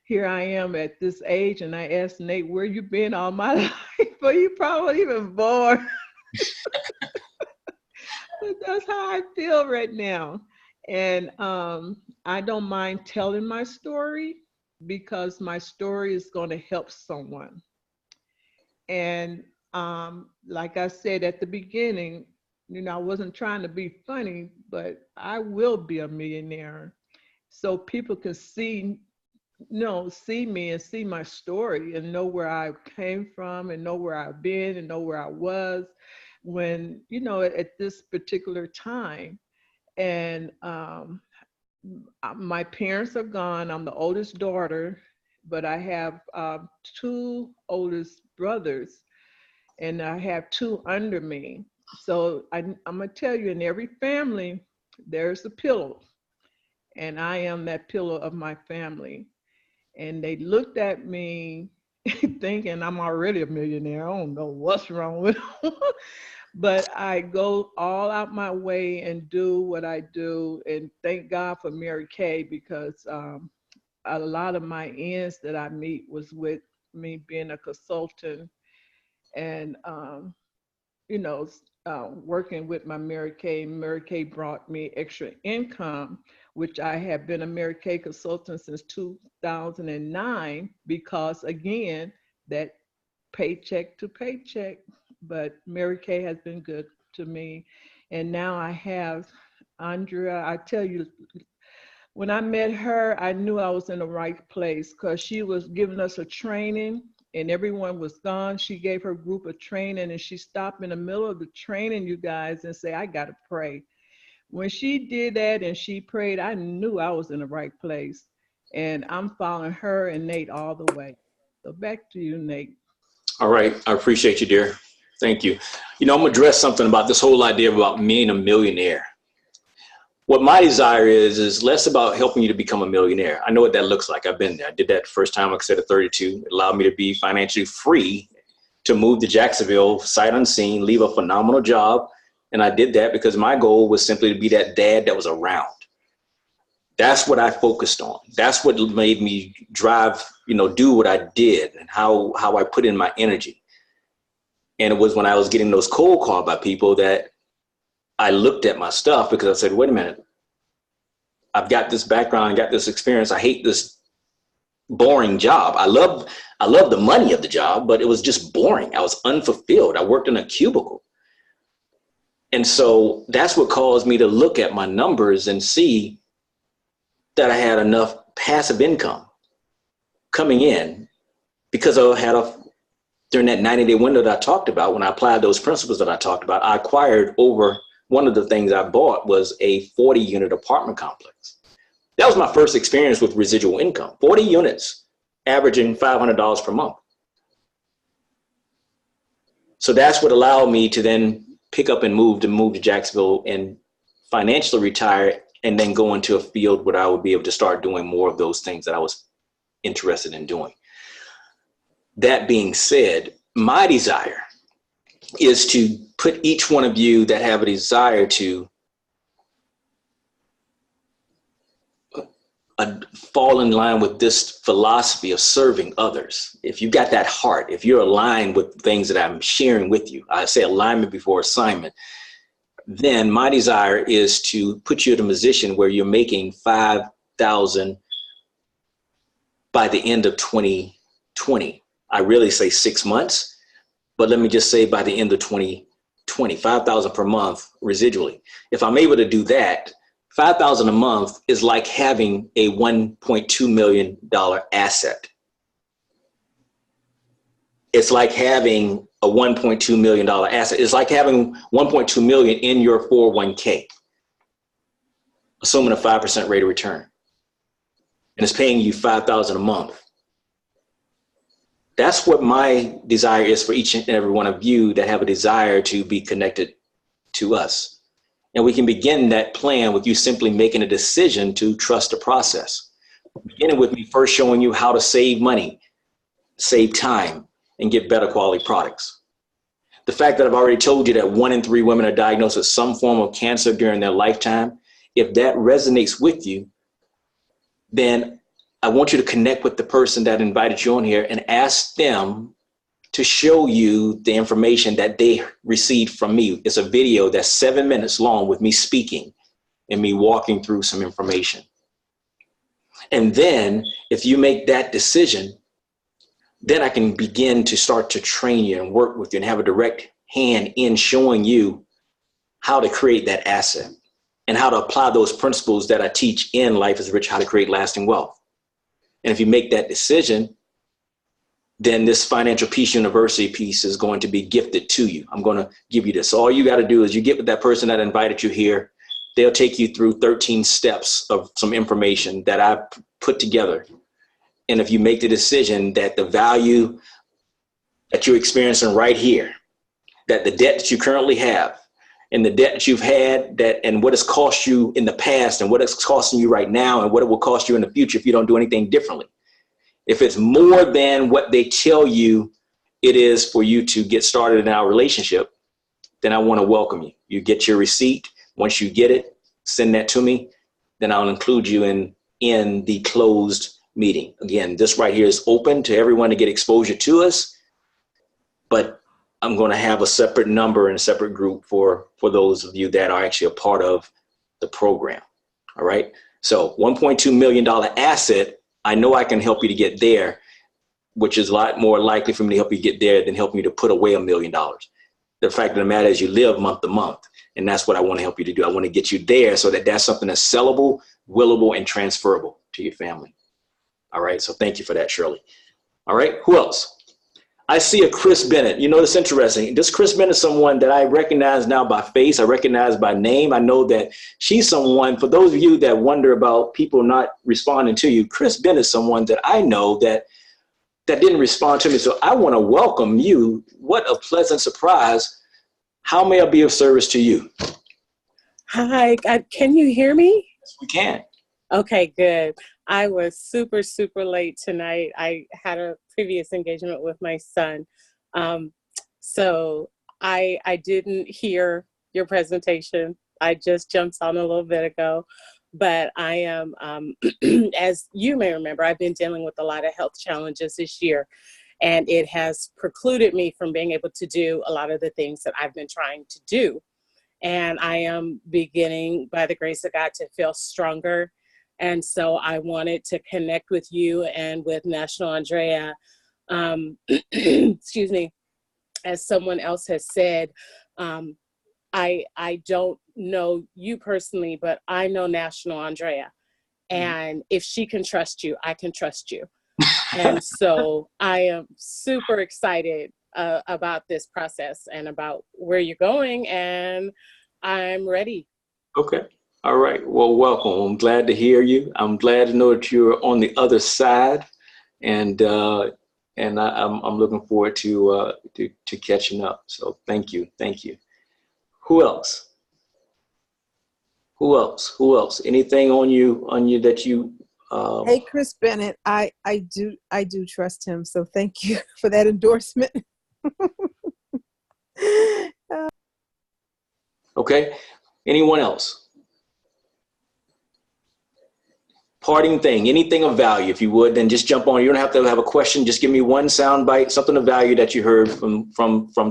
here I am at this age, and I asked Nate, where you been all my life? But you probably even born. But that's how I feel right now. And I don't mind telling my story, because my story is going to help someone. And like I said at the beginning, you know, I wasn't trying to be funny, but I will be a millionaire. So people can see me and see my story and know where I came from and know where I've been and know where I was when, you know, at this particular time. And my parents are gone. I'm the oldest daughter, but I have two oldest brothers, and I have two under me. So I'm gonna tell you, in every family, there's a pillow, and I am that pillow of my family. And they looked at me thinking I'm already a millionaire. I don't know what's wrong with them. But I go all out my way and do what I do. And thank God for Mary Kay, because a lot of my ends that I meet was with me being a consultant and, you know, working with my Mary Kay. Mary Kay brought me extra income, which I have been a Mary Kay consultant since 2009, because again, that paycheck to paycheck. But Mary Kay has been good to me. And now I have Andrea. I tell you, when I met her, I knew I was in the right place, because she was giving us a training and everyone was gone. She gave her group a training, and she stopped in the middle of the training, you guys, and say, I got to pray. When she did that and she prayed, I knew I was in the right place. And I'm following her and Nate all the way. So back to you, Nate. All right. I appreciate you, dear. Thank you. You know, I'm going to address something about this whole idea about being a millionaire. what my desire is less about helping you to become a millionaire. I know what that looks like. I've been there. I did that the first time, like I said, at 32. It allowed me to be financially free to move to Jacksonville, sight unseen, leave a phenomenal job. And I did that because my goal was simply to be that dad that was around. That's what I focused on. That's what made me drive, do what I did and how I put in my energy. And it was when I was getting those cold calls by people that I looked at my stuff, because I said, wait a minute, I've got this background, got this experience. I hate this boring job. I love the money of the job, but it was just boring. I was unfulfilled. I worked in a cubicle. And so that's what caused me to look at my numbers and see that I had enough passive income coming in, because I had during that 90-day window that I talked about, when I applied those principles that I talked about, I acquired one of the things I bought was a 40-unit apartment complex. That was my first experience with residual income, 40 units, averaging $500 per month. So that's what allowed me to then pick up and move to Jacksonville and financially retire, and then go into a field where I would be able to start doing more of those things that I was interested in doing. That being said, my desire is to put each one of you that have a desire to fall in line with this philosophy of serving others. If you got that heart, if you're aligned with things that I'm sharing with you, I say alignment before assignment, then my desire is to put you in a position where you're making $5,000 by the end of 2020. I really say 6 months, but let me just say by the end of 2020, $5,000 per month residually. If I'm able to do that, $5,000 a month is like having a $1.2 million asset. It's like having a $1.2 million asset. It's like having $1.2 million in your 401k, assuming a 5% rate of return. And it's paying you $5,000 a month. That's what my desire is for each and every one of you that have a desire to be connected to us. And we can begin that plan with you simply making a decision to trust the process. Beginning with me first showing you how to save money, save time, and get better quality products. The fact that I've already told you that 1 in 3 women are diagnosed with some form of cancer during their lifetime, if that resonates with you, then I want you to connect with the person that invited you on here and ask them to show you the information that they received from me. It's a video that's 7 minutes long with me speaking and me walking through some information. And then if you make that decision, then I can begin to start to train you and work with you and have a direct hand in showing you how to create that asset and how to apply those principles that I teach in Life is Rich, how to create lasting wealth. And if you make that decision, then this Financial Peace University piece is going to be gifted to you. I'm going to give you this. So all you got to do is you get with that person that invited you here. They'll take you through 13 steps of some information that I put together. And if you make the decision that the value that you're experiencing right here, that the debt that you currently have and the debt that you've had, that and what it's cost you in the past and what it's costing you right now and what it will cost you in the future if you don't do anything differently. If it's more than what they tell you it is for you to get started in our relationship, then I want to welcome you. You get your receipt. Once you get it, send that to me. Then I'll include you in the closed meeting. Again, this right here is open to everyone to get exposure to us, but I'm going to have a separate number and a separate group for those of you that are actually a part of the program. All right. So $1.2 million asset. I know I can help you to get there, which is a lot more likely for me to help you get there than helping you to put away $1 million. The fact of the matter is you live month to month, and that's what I want to help you to do. I want to get you there so that that's something that's sellable, willable, and transferable to your family. All right. So thank you for that, Shirley. All right. Who else? I see a Chris Bennett. You know, it's interesting. This Chris Bennett is someone that I recognize now by face. I recognize by name. I know that she's someone, for those of you that wonder about people not responding to you, Chris Bennett is someone that I know that didn't respond to me. So I want to welcome you. What a pleasant surprise. How may I be of service to you? Hi, can you hear me? Yes, we can. Okay, good. I was super, super late tonight. I had a previous engagement with my son. So I didn't hear your presentation. I just jumped on a little bit ago. But I am, as you may remember, I've been dealing with a lot of health challenges this year. And it has precluded me from being able to do a lot of the things that I've been trying to do. And I am beginning, by the grace of God, to feel stronger. And so I wanted to connect with you and with National Andrea. Excuse me, as someone else has said, I don't know you personally, but I know National Andrea. And if she can trust you, I can trust you. And so I am super excited about this process and about where you're going, and I'm ready. Okay. All right. Well, welcome. I'm glad to hear you. I'm glad to know that you're on the other side, and I'm looking forward to catching up. So thank you. Who else? Who else? Anything on you that you? Hey, Chris Bennett, I do trust him. So thank you for that endorsement. Okay. Anyone else? Parting thing, anything of value, if you would, then just jump on. You don't have to have a question. Just give me one sound bite, something of value that you heard from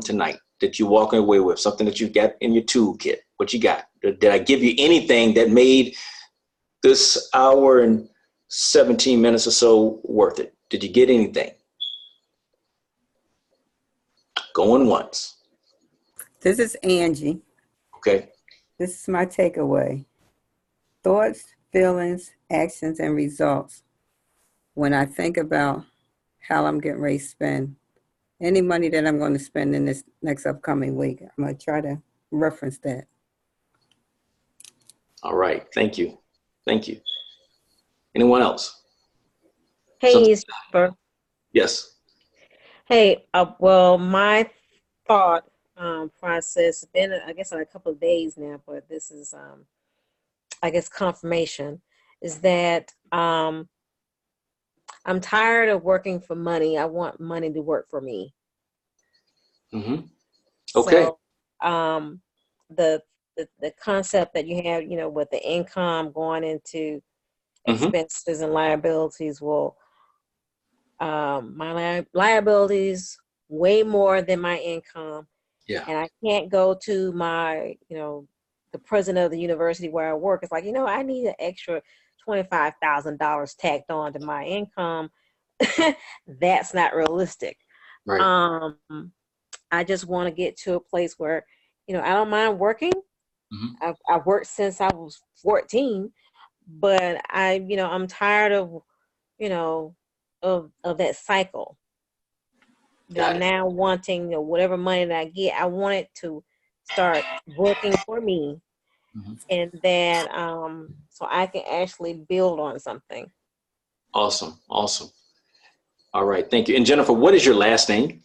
tonight that you're walking away with, something that you got in your toolkit. What you got? Did I give you anything that made this hour and 17 minutes or so worth it? Did you get anything? Going once. This is Angie. Okay. This is my takeaway. Thoughts, feelings, actions, and results. When I think about how I'm getting ready to spend any money that I'm going to spend in this next upcoming week, I'm going to try to reference that. All right. Thank you. Anyone else? Hey, Jennifer. Yes. Hey, well, my thought process has been, I guess, in a couple of days now, but this is, I guess, confirmation, is that I'm tired of working for money. I want money to work for me. Mm-hmm. Okay. So, the concept that you have, with the income going into expenses and liabilities, well, my liabilities way more than my income. Yeah. And I can't go to my, the president of the university where I work. It's like, I need an extra $25,000 tacked on to my income. That's not realistic. Right. I just want to get to a place where, I don't mind working. I've worked since I was 14, but I'm tired of, of that cycle. I'm now wanting whatever money that I get, I want it to start working for me, and then so I can actually build on something. Awesome. All right. Thank you. And Jennifer, what is your last name?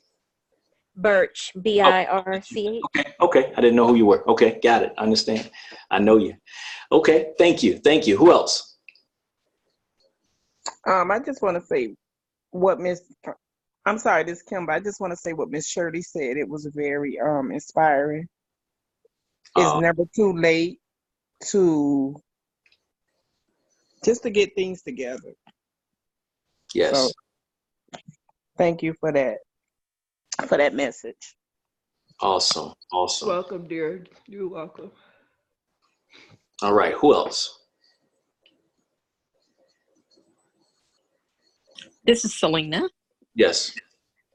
Birch, B-I-R-C. Okay. I didn't know who you were. Okay. Got it. I understand. I know you. Okay. Thank you. Who else? I just want to say I'm sorry, this is Kim, but I just want to say what Miss Shirley said. It was very inspiring. It's never too late to get things together. Yes. So, thank you for that message. Awesome. Welcome, dear. You're welcome. All right. Who else? This is Selena. Yes.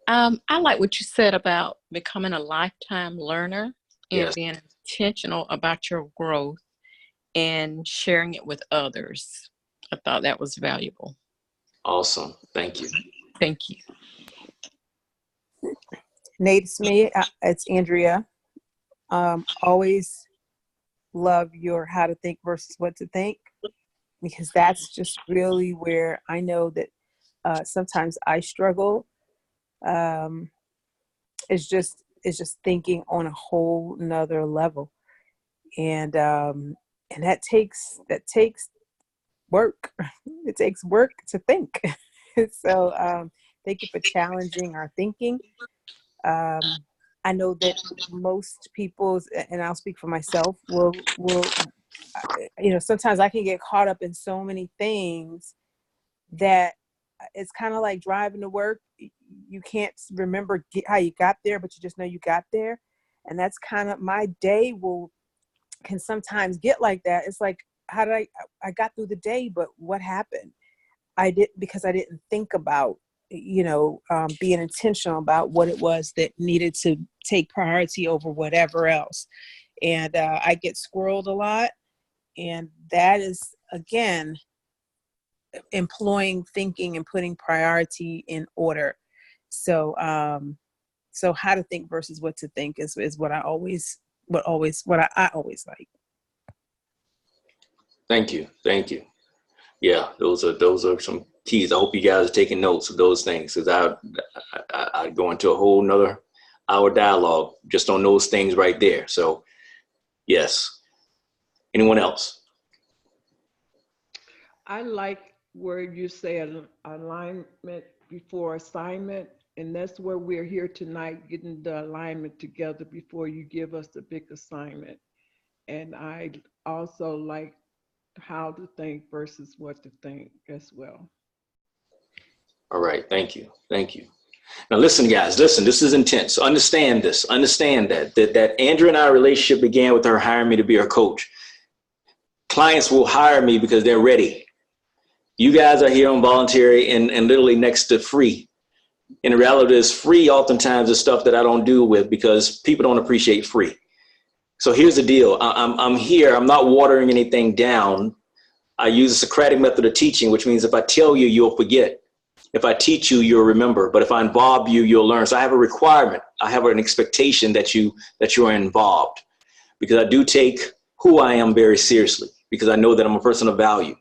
I like what you said about becoming a lifetime learner and Yes. being intentional about your growth and sharing it with others. I thought that was valuable. Awesome. Thank you. Thank you. Nate, it's me. It's Andrea. Always love your how to think versus what to think, because that's just really where I know that sometimes I struggle. It's just thinking on a whole nother level. and that takes work. It takes work to think. So thank you for challenging our thinking. I know that most people, and I'll speak for myself, will sometimes I can get caught up in so many things that it's kind of like driving to work. You can't remember how you got there, but you just know you got there. And that's kind of my day can sometimes get like that. It's like, how did I got through the day, but what happened? Because I didn't think about, being intentional about what it was that needed to take priority over whatever else. And I get squirreled a lot. And that is, again, employing thinking and putting priority in order. So how to think versus what to think is what I always like. Thank you. Yeah, those are some keys. I hope you guys are taking notes of those things, because I go into a whole nother hour dialogue just on those things right there. So yes. Anyone else? I like where you say alignment before assignment, and that's where we're here tonight, getting the alignment together before you give us the big assignment. And I also like how to think versus what to think as well. All right, thank you. Now listen, guys, this is intense. Understand this, understand that Andrea and I relationship began with her hiring me to be her coach. Clients will hire me because they're ready. You guys are here on voluntary and literally next to free. And the reality is, free oftentimes is stuff that I don't do with because people don't appreciate free. So here's the deal. I'm here. I'm not watering anything down. I use a Socratic method of teaching, which means if I tell you, you'll forget. If I teach you, you'll remember. But if I involve you, you'll learn. So I have a requirement. I have an expectation that you are involved, because I do take who I am very seriously, because I know that I'm a person of value.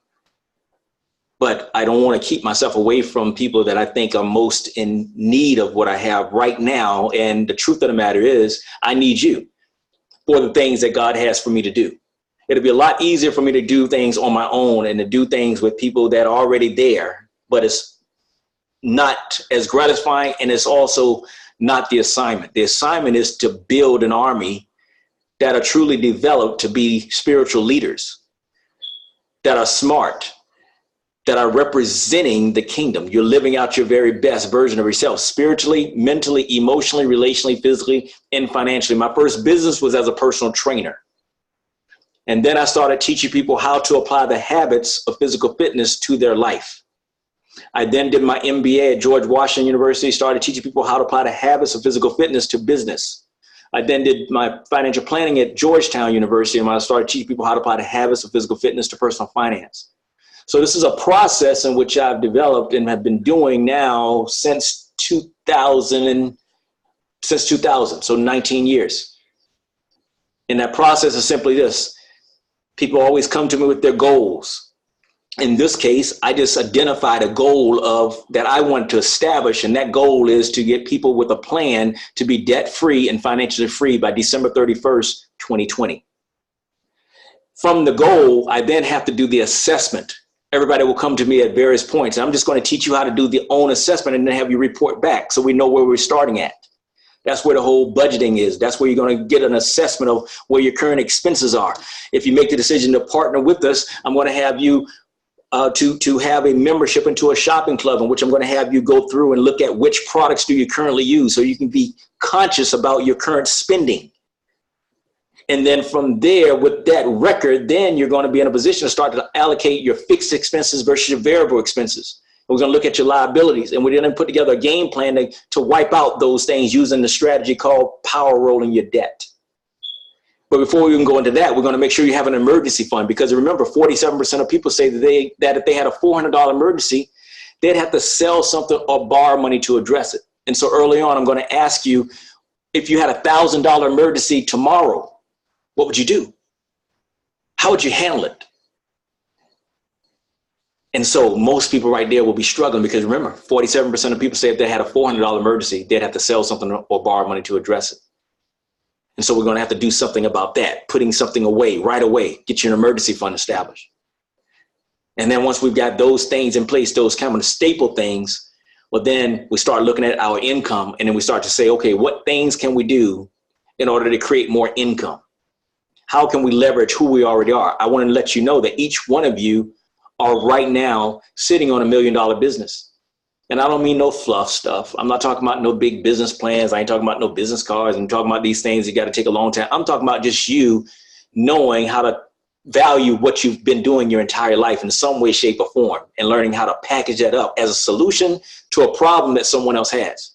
But I don't want to keep myself away from people that I think are most in need of what I have right now. And the truth of the matter is, I need you for the things that God has for me to do. It'll be a lot easier for me to do things on my own and to do things with people that are already there, but it's not as gratifying, and it's also not the assignment. The assignment is to build an army that are truly developed to be spiritual leaders, that are smart, that are representing the kingdom. You're living out your very best version of yourself, spiritually, mentally, emotionally, relationally, physically, and financially. My first business was as a personal trainer. And then I started teaching people how to apply the habits of physical fitness to their life. I then did my MBA at George Washington University, started teaching people how to apply the habits of physical fitness to business. I then did my financial planning at Georgetown University, and I started teaching people how to apply the habits of physical fitness to personal finance. So this is a process in which I've developed and have been doing now since 2000, so 19 years. And that process is simply this. People always come to me with their goals. In this case, I just identified a goal that I want to establish, and that goal is to get people with a plan to be debt-free and financially free by December 31st, 2020. From the goal, I then have to do the assessment. Everybody will come to me at various points. I'm just going to teach you how to do the own assessment and then have you report back so we know where we're starting at. That's where the whole budgeting is. That's where you're going to get an assessment of where your current expenses are. If you make the decision to partner with us, I'm going to have you to have a membership into a shopping club, in which I'm going to have you go through and look at which products do you currently use so you can be conscious about your current spending. And then from there, with that record, then you're going to be in a position to start to allocate your fixed expenses versus your variable expenses. We're going to look at your liabilities, and we're going to put together a game plan to wipe out those things using the strategy called power rolling your debt. But before we even go into that, we're going to make sure you have an emergency fund, because remember, 47% of people say that if they had a $400 emergency, they'd have to sell something or borrow money to address it. And so early on, I'm going to ask you, if you had a $1,000 emergency tomorrow, what would you do? How would you handle it? And so most people right there will be struggling, because remember, 47% of people say if they had a $400 emergency, they'd have to sell something or borrow money to address it. And so we're going to have to do something about that, putting something away right away, get you an emergency fund established. And then once we've got those things in place, those kind of staple things, well, then we start looking at our income, and then we start to say, okay, what things can we do in order to create more income? How can we leverage who we already are? I want to let you know that each one of you are right now sitting on $1 million business. And I don't mean no fluff stuff. I'm not talking about no big business plans. I ain't talking about no business cards. I'm talking about these things you got to take a long time. I'm talking about just you knowing how to value what you've been doing your entire life in some way, shape, or form, and learning how to package that up as a solution to a problem that someone else has.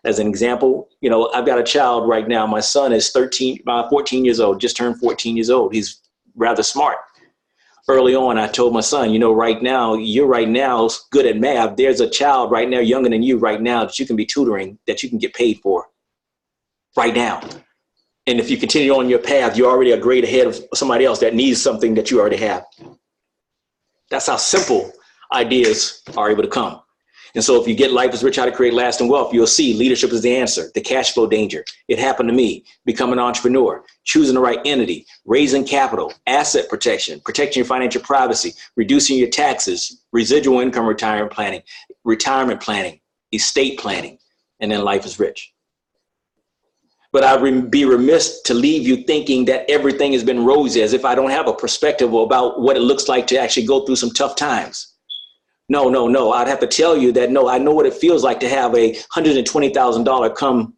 As an example, you know, I've got a child right now. My son is 14 years old, just turned 14 years old. He's rather smart. Early on, I told my son, you know, right now, you're right now good at math. There's a child right now, younger than you right now, that you can be tutoring, that you can get paid for right now. And if you continue on your path, you're already a grade ahead of somebody else that needs something that you already have. That's how simple ideas are able to come. And so if you get Life is Rich, How to Create Lasting Wealth, you'll see leadership is the answer, the cash flow danger. It happened to me. Become an entrepreneur, choosing the right entity, raising capital, asset protection, protecting your financial privacy, reducing your taxes, residual income retirement planning, estate planning, and then life is rich. But I'd be remiss to leave you thinking that everything has been rosy, as if I don't have a perspective about what it looks like to actually go through some tough times. No. I'd have to tell you that, no, I know what it feels like to have a $120,000 come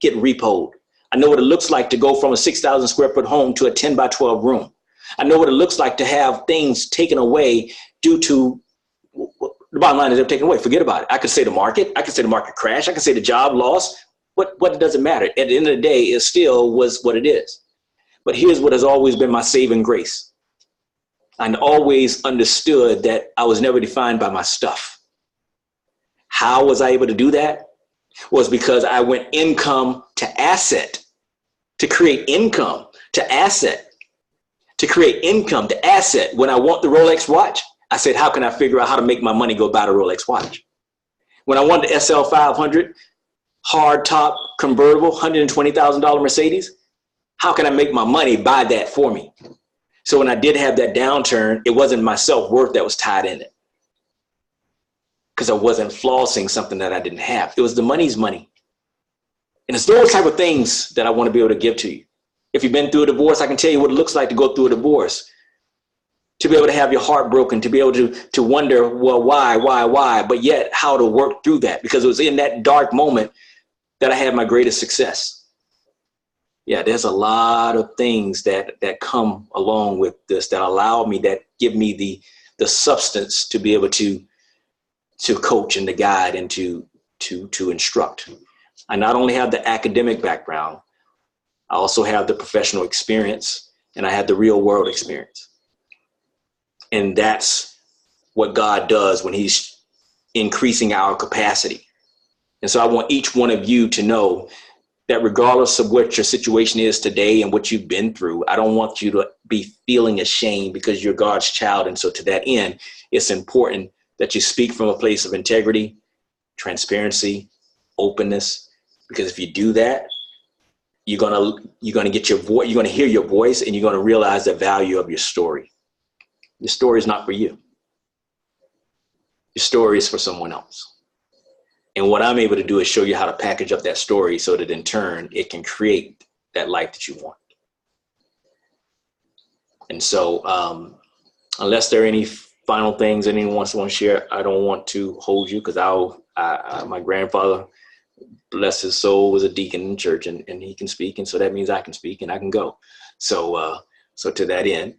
get repoed. I know what it looks like to go from a 6,000 square foot home to a 10 by 12 room. I know what it looks like to have things taken away due to, the bottom line is they're taken away. Forget about it. I could say the market. I could say the market crash. I could say the job loss. What doesn't matter. At the end of the day, it still was what it is. But here's what has always been my saving grace. I always understood that I was never defined by my stuff. How was I able to do that? Was because I went income to asset, to create income to asset, to create income to asset. When I want the Rolex watch, I said, how can I figure out how to make my money go buy the Rolex watch? When I wanted the SL 500, hard top convertible, $120,000 Mercedes, how can I make my money buy that for me? So when I did have that downturn, it wasn't my self-worth that was tied in it, because I wasn't flossing something that I didn't have. It was the money's money. And it's those type of things that I want to be able to give to you. If you've been through a divorce, I can tell you what it looks like to go through a divorce, to be able to have your heart broken, to be able to wonder, well, why, but yet how to work through that, because it was in that dark moment that I had my greatest success. Yeah, there's a lot of things that come along with this that allow me, that give me the substance to be able to coach and to guide and to instruct. I not only have the academic background, I also have the professional experience, and I have the real world experience. And that's what God does when he's increasing our capacity. And so I want each one of you to know that regardless of what your situation is today and what you've been through, I don't want you to be feeling ashamed, because you're God's child. And so to that end, it's important that you speak from a place of integrity, transparency, openness, because if you do that, you're gonna get your voice, you're gonna hear your voice, and you're gonna realize the value of your story. Your story is not for you. Your story is for someone else. And what I'm able to do is show you how to package up that story so that in turn, it can create that life that you want. And so unless there are any final things anyone wants to share, I don't want to hold you, because my grandfather, bless his soul, was a deacon in church, and he can speak. And so that means I can speak and I can go. So to that end,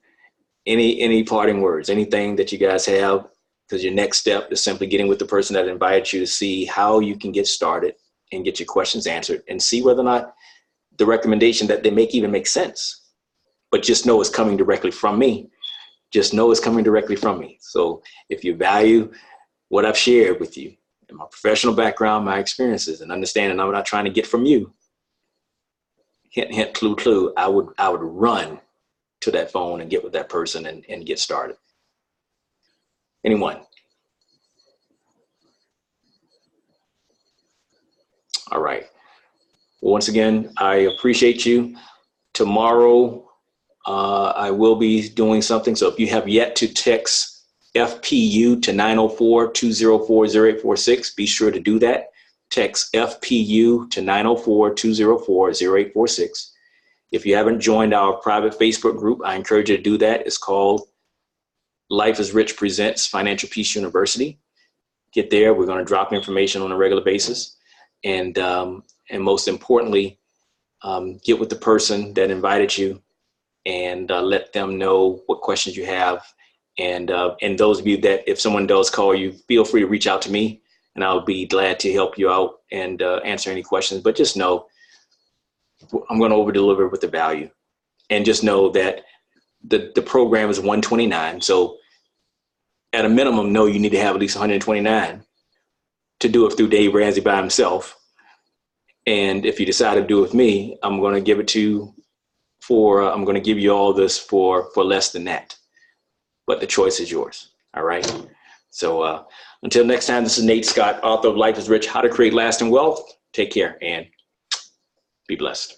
any parting words, anything that you guys have? Because your next step is simply getting with the person that invited you to see how you can get started and get your questions answered, and see whether or not the recommendation that they make even makes sense. But just know it's coming directly from me. Just know it's coming directly from me. So if you value what I've shared with you, and my professional background, my experiences, and understanding I'm not trying to get from you, hint, hint, clue, clue, I would run to that phone and get with that person and get started. Anyone? All right. Well, once again, I appreciate you. Tomorrow, I will be doing something. So if you have yet to text FPU to 904-204-0846, be sure to do that. Text FPU to 904-204-0846. If you haven't joined our private Facebook group, I encourage you to do that. It's called Life is Rich Presents Financial Peace University. Get there. We're going to drop information on a regular basis. And most importantly, get with the person that invited you and let them know what questions you have. And those of you that, if someone does call you, feel free to reach out to me and I'll be glad to help you out and answer any questions. But just know, I'm going to over deliver with the value, and just know that the program is 129. So at a minimum, know you need to have at least 129 to do it through Dave Ramsey by himself. And if you decide to do it with me, I'm going to give it to you I'm going to give you all this for less than that, but the choice is yours. All right. So until next time, this is Nate Scott, author of Life is Rich, How to Create Lasting Wealth. Take care and be blessed.